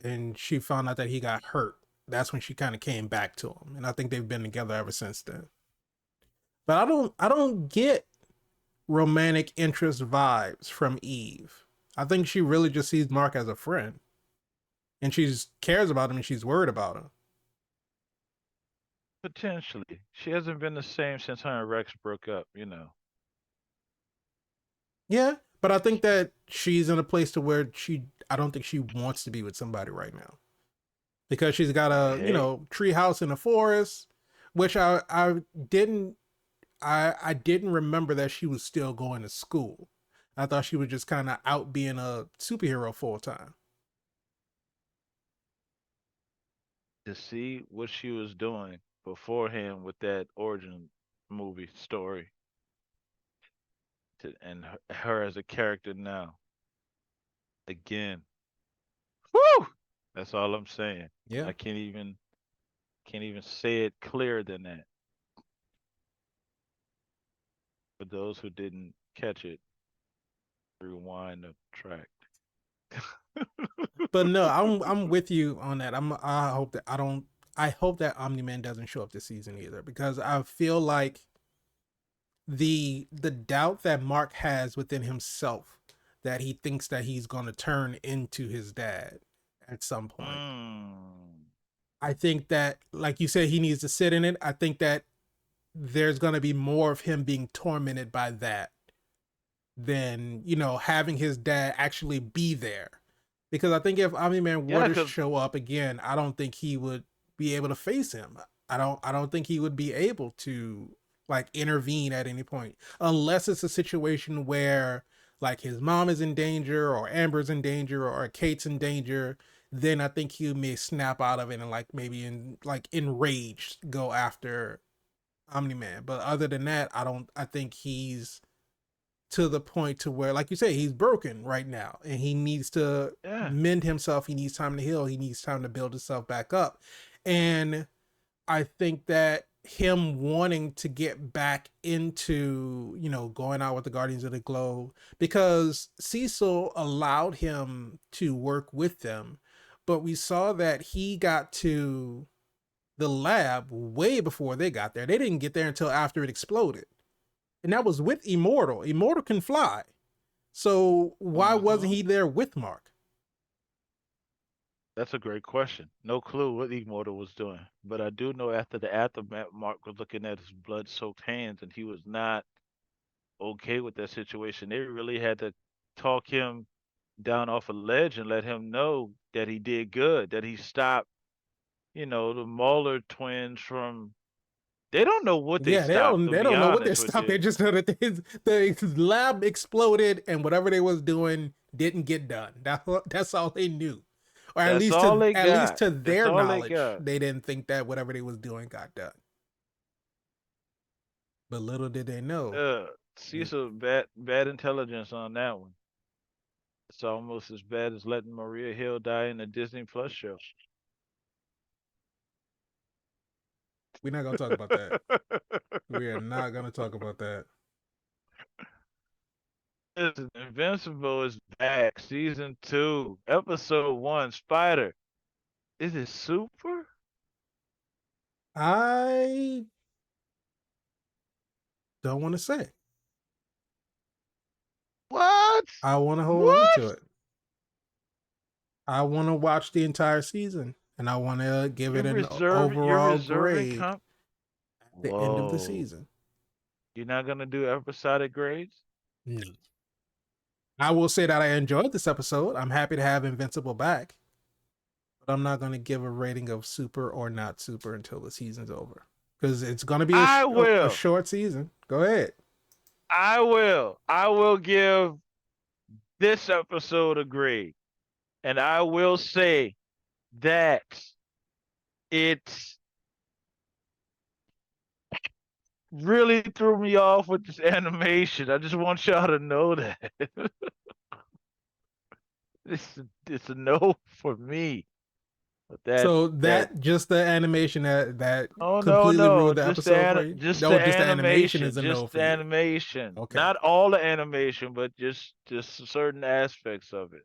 and she found out that he got hurt. That's when she kind of came back to him. And I think they've been together ever since then. But I don't get romantic interest vibes from Eve. I think she really just sees Mark as a friend. And she cares about him and she's worried about him. Potentially. She hasn't been the same since her and Rex broke up. Yeah, but I think that she's in a place to where I don't think she wants to be with somebody right now because she's got a Hey, tree house in the forest, which didn't I didn't remember that she was still going to school. I thought she was just kind of out being a superhero full time. to see what she was doing beforehand with that origin movie story and her as a character now. Again, whew! That's all I'm saying. Yeah. I can't even say it clearer than that. For those who didn't catch it, rewind the track. But no, I'm with you on that. I hope that I don't I hope that Omni Man doesn't show up this season either, because I feel like the doubt that Mark has within himself, that he thinks that he's going to turn into his dad at some point. Mm. I think that, like you said, he needs to sit in it. I think that there's going to be more of him being tormented by that than, having his dad actually be there. Because I think if Omni Man were Yeah, to cause show up again, I don't think he would be able to face him. I don't think he would be able to, like, intervene at any point, unless it's a situation where, like, his mom is in danger, or Amber's in danger, or Kate's in danger. Then I think he may snap out of it and, like, maybe in, like, enraged go after Omni Man. But other than that, I think he's to the point to where, like you say, he's broken right now and he needs to yeah, mend himself. He needs time to heal. He needs time to build himself back up. And I think that him wanting to get back into, going out with the Guardians of the Globe, because Cecil allowed him to work with them, but we saw that he got to the lab way before they got there. They didn't get there until after it exploded. And that was with Immortal. Immortal can fly. So why wasn't hmm he there with Mark? that's a great question. No clue what Immortal was doing, but I do know after the aftermath, Mark was looking at his blood-soaked hands, and he was not okay with that situation. They really had to talk him down off a ledge and let him know that he did good, that he stopped, the Muller twins from. They don't know what they Yeah, they stopped, don't to they be don't know what they honest with stopped. you. They just know that the lab exploded and whatever they was doing didn't get done. That's all they knew. Or at That's least all to they at least got. to That's their all they knowledge, got. they didn't think that whatever they was doing got done. But little did they know. Cecil, bad intelligence on that one. It's almost as bad as letting Maria Hill die in a Disney Plus show. We're not gonna talk about that. We are not gonna talk about that. Listen, Invincible is back, season 2, episode 1. Spider, is it super? I don't want to say. What? I want to hold on to What? it. I want to watch the entire season, and I want to give You're it an reserving. You're overall reserving grade comp. at the end of the Whoa. season. You're not gonna do episodic grades? No. I will say that I enjoyed this episode. I'm happy to have Invincible back, but I'm not going to give a rating of super or not super until the season's over, because it's going to be I a will. short season. Go ahead. I will. I will give this episode a grade, and I will say that it's really threw me off with this animation. I just want y'all to know that it's a no for me. But So that that just the animation that oh no completely no ruined the just episode for you? No, just the animation is a no just for the you. animation, Okay. not all the animation, but just certain aspects of it.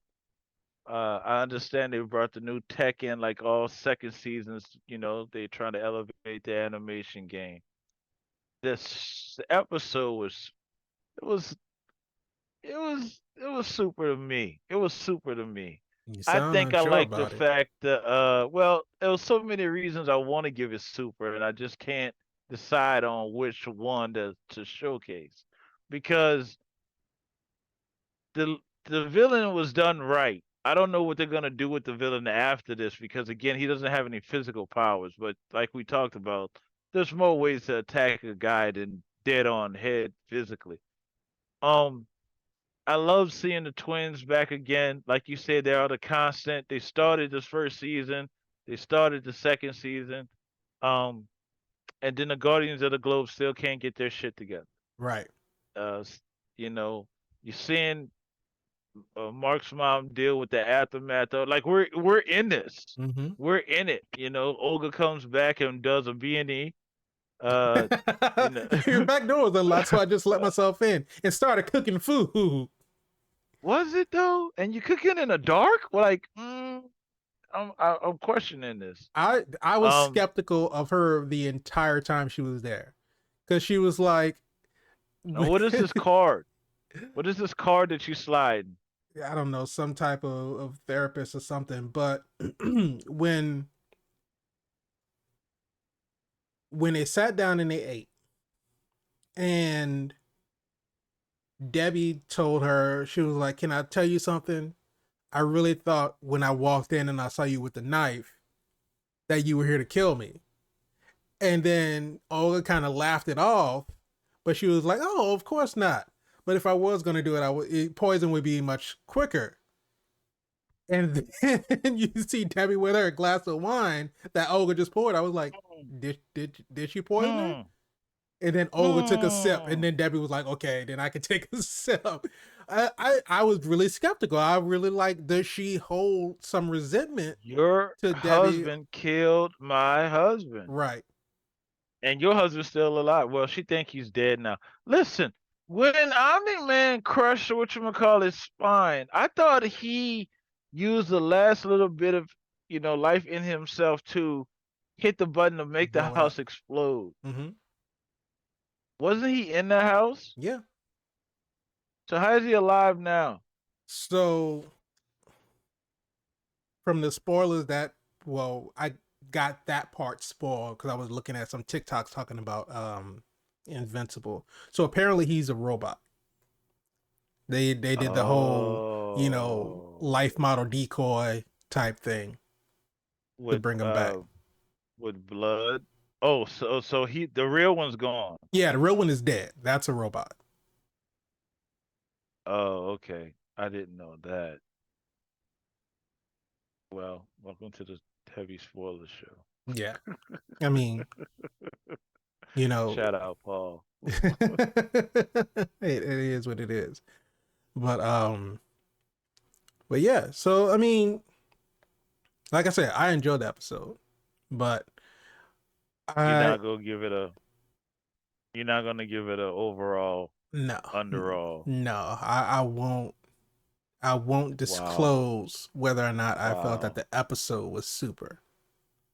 I understand they brought the new tech in like all second seasons. They trying to elevate the animation game. This episode was it was super to me. It was super to me. You I sound think I unsure like the about it. fact that well, there was so many reasons I want to give it super, and I just can't decide on which one to showcase because the the villain was done right. I don't know what they're gonna do with the villain after this because again, he doesn't have any physical powers. But like we talked about, there's more ways to attack a guy than dead on head physically. Um, I love seeing the twins back again. Like you said, they are the constant. They started this first season. They started the second season, um, and then the Guardians of the Globe still can't get their shit together. Right. Uh, you know, you're seeing Mark's mom deal with the aftermath of like we're in this, Mm-hmm. we're in it. Olga comes back and does a B&E. Uh, you know, Your back door was unlocked, so I just let myself in and started cooking food. was it though? And you cooking in the dark? Like, I'm questioning this. I was Um, skeptical of her the entire time she was there, because she was like, and what is this card? What is this card that you slide? I don't know, some type of therapist or something. But when when they sat down and they ate, and Debbie told her, she was like, "Can I tell you something? I really thought when I walked in and I saw you with the knife that you were here to kill me." And then Olga kind of laughed it off, but she was like, "Oh, of course not. But if I was gonna do it, poison would be much quicker." And then you see Debbie with her glass of wine that Olga just poured. I was like, "Did she poison her?" Hmm. And then Olga took a sip, and Hmm. then Debbie was like, "Okay, then I can take a sip." I was really skeptical. I really like, does she hold some resentment Your to Debbie? husband killed my husband. Right. And your husband's still alive. Well, she think he's dead now. Listen, when Omni Man crushed whatchamacallit's spine, I thought he used the last little bit of, life in himself to hit the button to make the Blow it up. house explode. Mm-hmm. Wasn't he in the house? Yeah. So how is he alive now? So from the spoilers that, well, I got that part spoiled because I was looking at some TikToks talking about Invincible. So apparently he's a robot. They did the whole, life Oh, model decoy type thing to with bring him back. uh, with blood. Oh, so the real one's gone. Yeah, the real one is dead. That's a robot. Oh, okay. I didn't know that. Well, welcome to the heavy spoiler show. Yeah. I mean, you know, Shout out, Paul. it is what it is. But yeah, so I mean, like I said, I enjoyed the episode, but You're I not gonna give it a. You're not gonna give it a overall, no, underall. no, I won't Wow, disclose whether or not I felt that wow, the episode was super.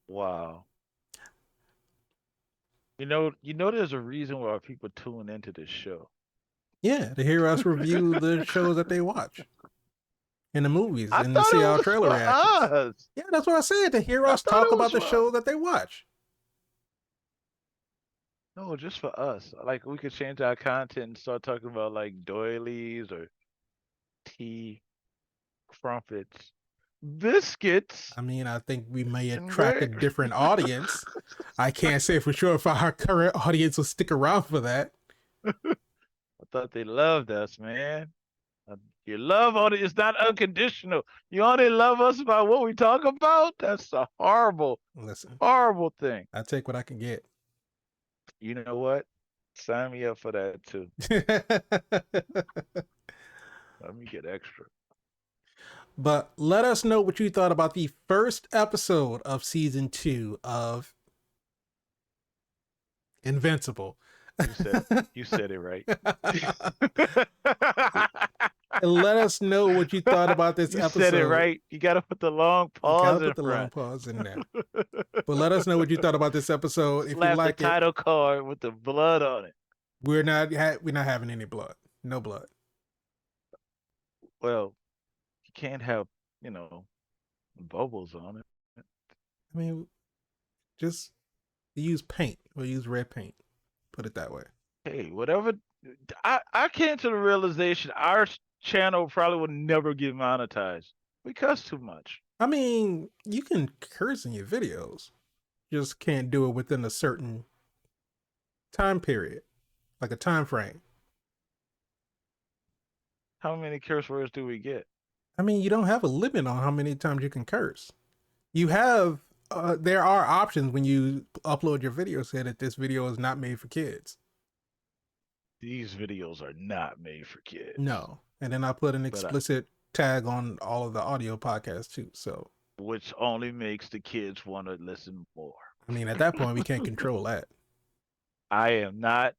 wow. There's a reason why people tune into this show. Yeah, to hear us review the shows that they watch and the movies I and to thought see it our was trailer for reactions. us. Yeah, that's what I said, to hear I us thought talk it about was the for us. shows that they watch. No, just for us. Like we could change our content and start talking about like doilies or tea, crumpets, biscuits, I mean, I think we may and attract a where different audience. I can't say for sure if our current audience will stick around for that. I thought they loved us, man. Uh, You love only it's not unconditional. You only love us about what we talk about? That's a horrible, Listen, horrible thing. I take what I can get. You know what? Sign me up for that too. Let me get extra. But let us know what you thought about the first episode of season 2 of Invincible. You said you said it right. And let us know what you thought about this You said it episode. right. You gotta put the long You gotta pause in put the long front. pause in there. But let us know what you thought about this episode. If you Slap the like it, title card with the blood on it. we're not having any blood. No blood. Well, you can't have, you know, bubbles on it. I mean, just use paint. We'll use red paint. Put it that way. Hey, whatever. I came to the realization our channel probably would never get monetized. We cuss too much. I mean, you can curse in your videos. Just can't do it within a certain time period, like a time frame. How many curse words do we get? I mean, you don't have a limit on how many times you can curse. You have there are options when you upload your video say that this video is not made for kids. These videos are not made for kids. No. And then I put an But explicit tag on all of the audio podcasts too. So, which only makes the kids want to listen more. I mean, at that point, we can't control that. I am not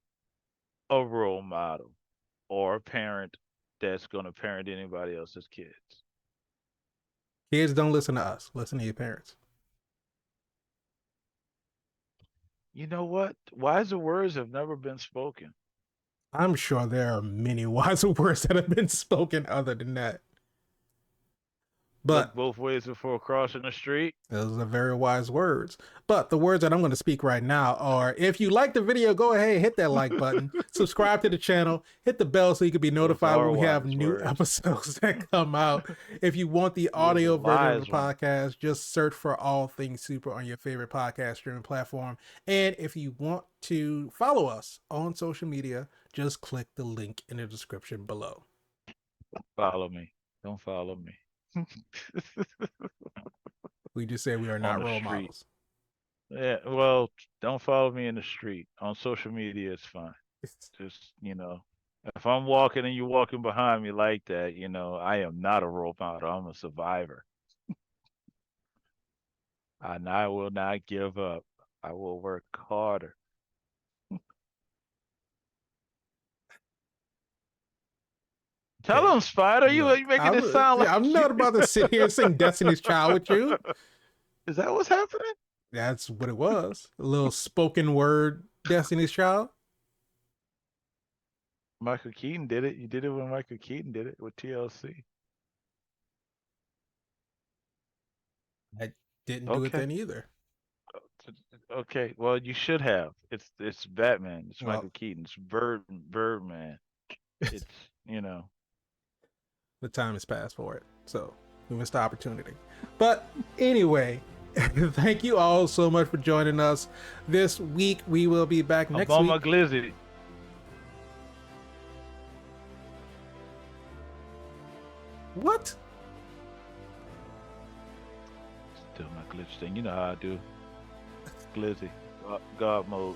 a role model or a parent that's going to parent anybody else's kids. Kids don't listen to us. Listen to your parents. You know what? Wiser words have never been spoken. I'm sure there are many wiser words that have been spoken other than that. Look But both ways before crossing the street. those are very wise words. But the words that I'm going to speak right now are if you like the video, go ahead, hit that like button, subscribe to the channel, hit the bell so you can be Those notified are when we have wise new words. episodes that come out. If you want the You was a audio version of the wise one. podcast, just search for All Things Super on your favorite podcast streaming platform. And if you want to follow us on social media, just click the link in the description below. Follow me. Don't follow me. We just say we are On not the role street. models. Yeah, well, don't follow me in the street. On social media, it's fine. Just, if I'm walking and you're walking behind me like that, I am not a role model. I'm a survivor. And I will not give up. I will work harder. Tell Okay. him, Spider. You Look, making it sound like I'm you. not about to sit here and sing Destiny's Child with you. Is that what's happening? That's what it was. A little spoken word Destiny's Child. Michael Keaton did it. You did it when Michael Keaton did it with TLC. I didn't do it Okay. then either. Okay. Well, you should have. It's Batman. It's Well, Michael Keaton. It's Birdman. It's. the time has passed for it. So we missed the opportunity. But anyway, thank you all so much for joining us this week. We will be back next I'm on week. my glizzy. What? Still my glitch thing. You know how I do. Glizzy. God mode.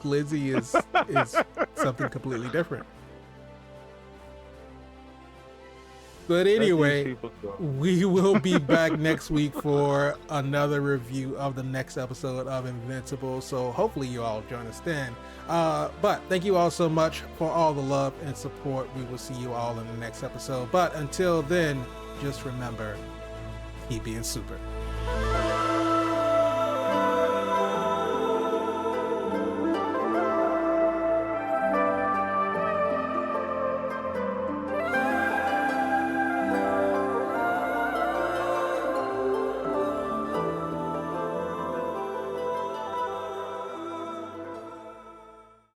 Glizzy is something completely different. But anyway, we will be back next week for another review of the next episode of Invincible. So hopefully you all join us then. But thank you all so much for all the love and support. We will see you all in the next episode. But until then, just remember, keep being super.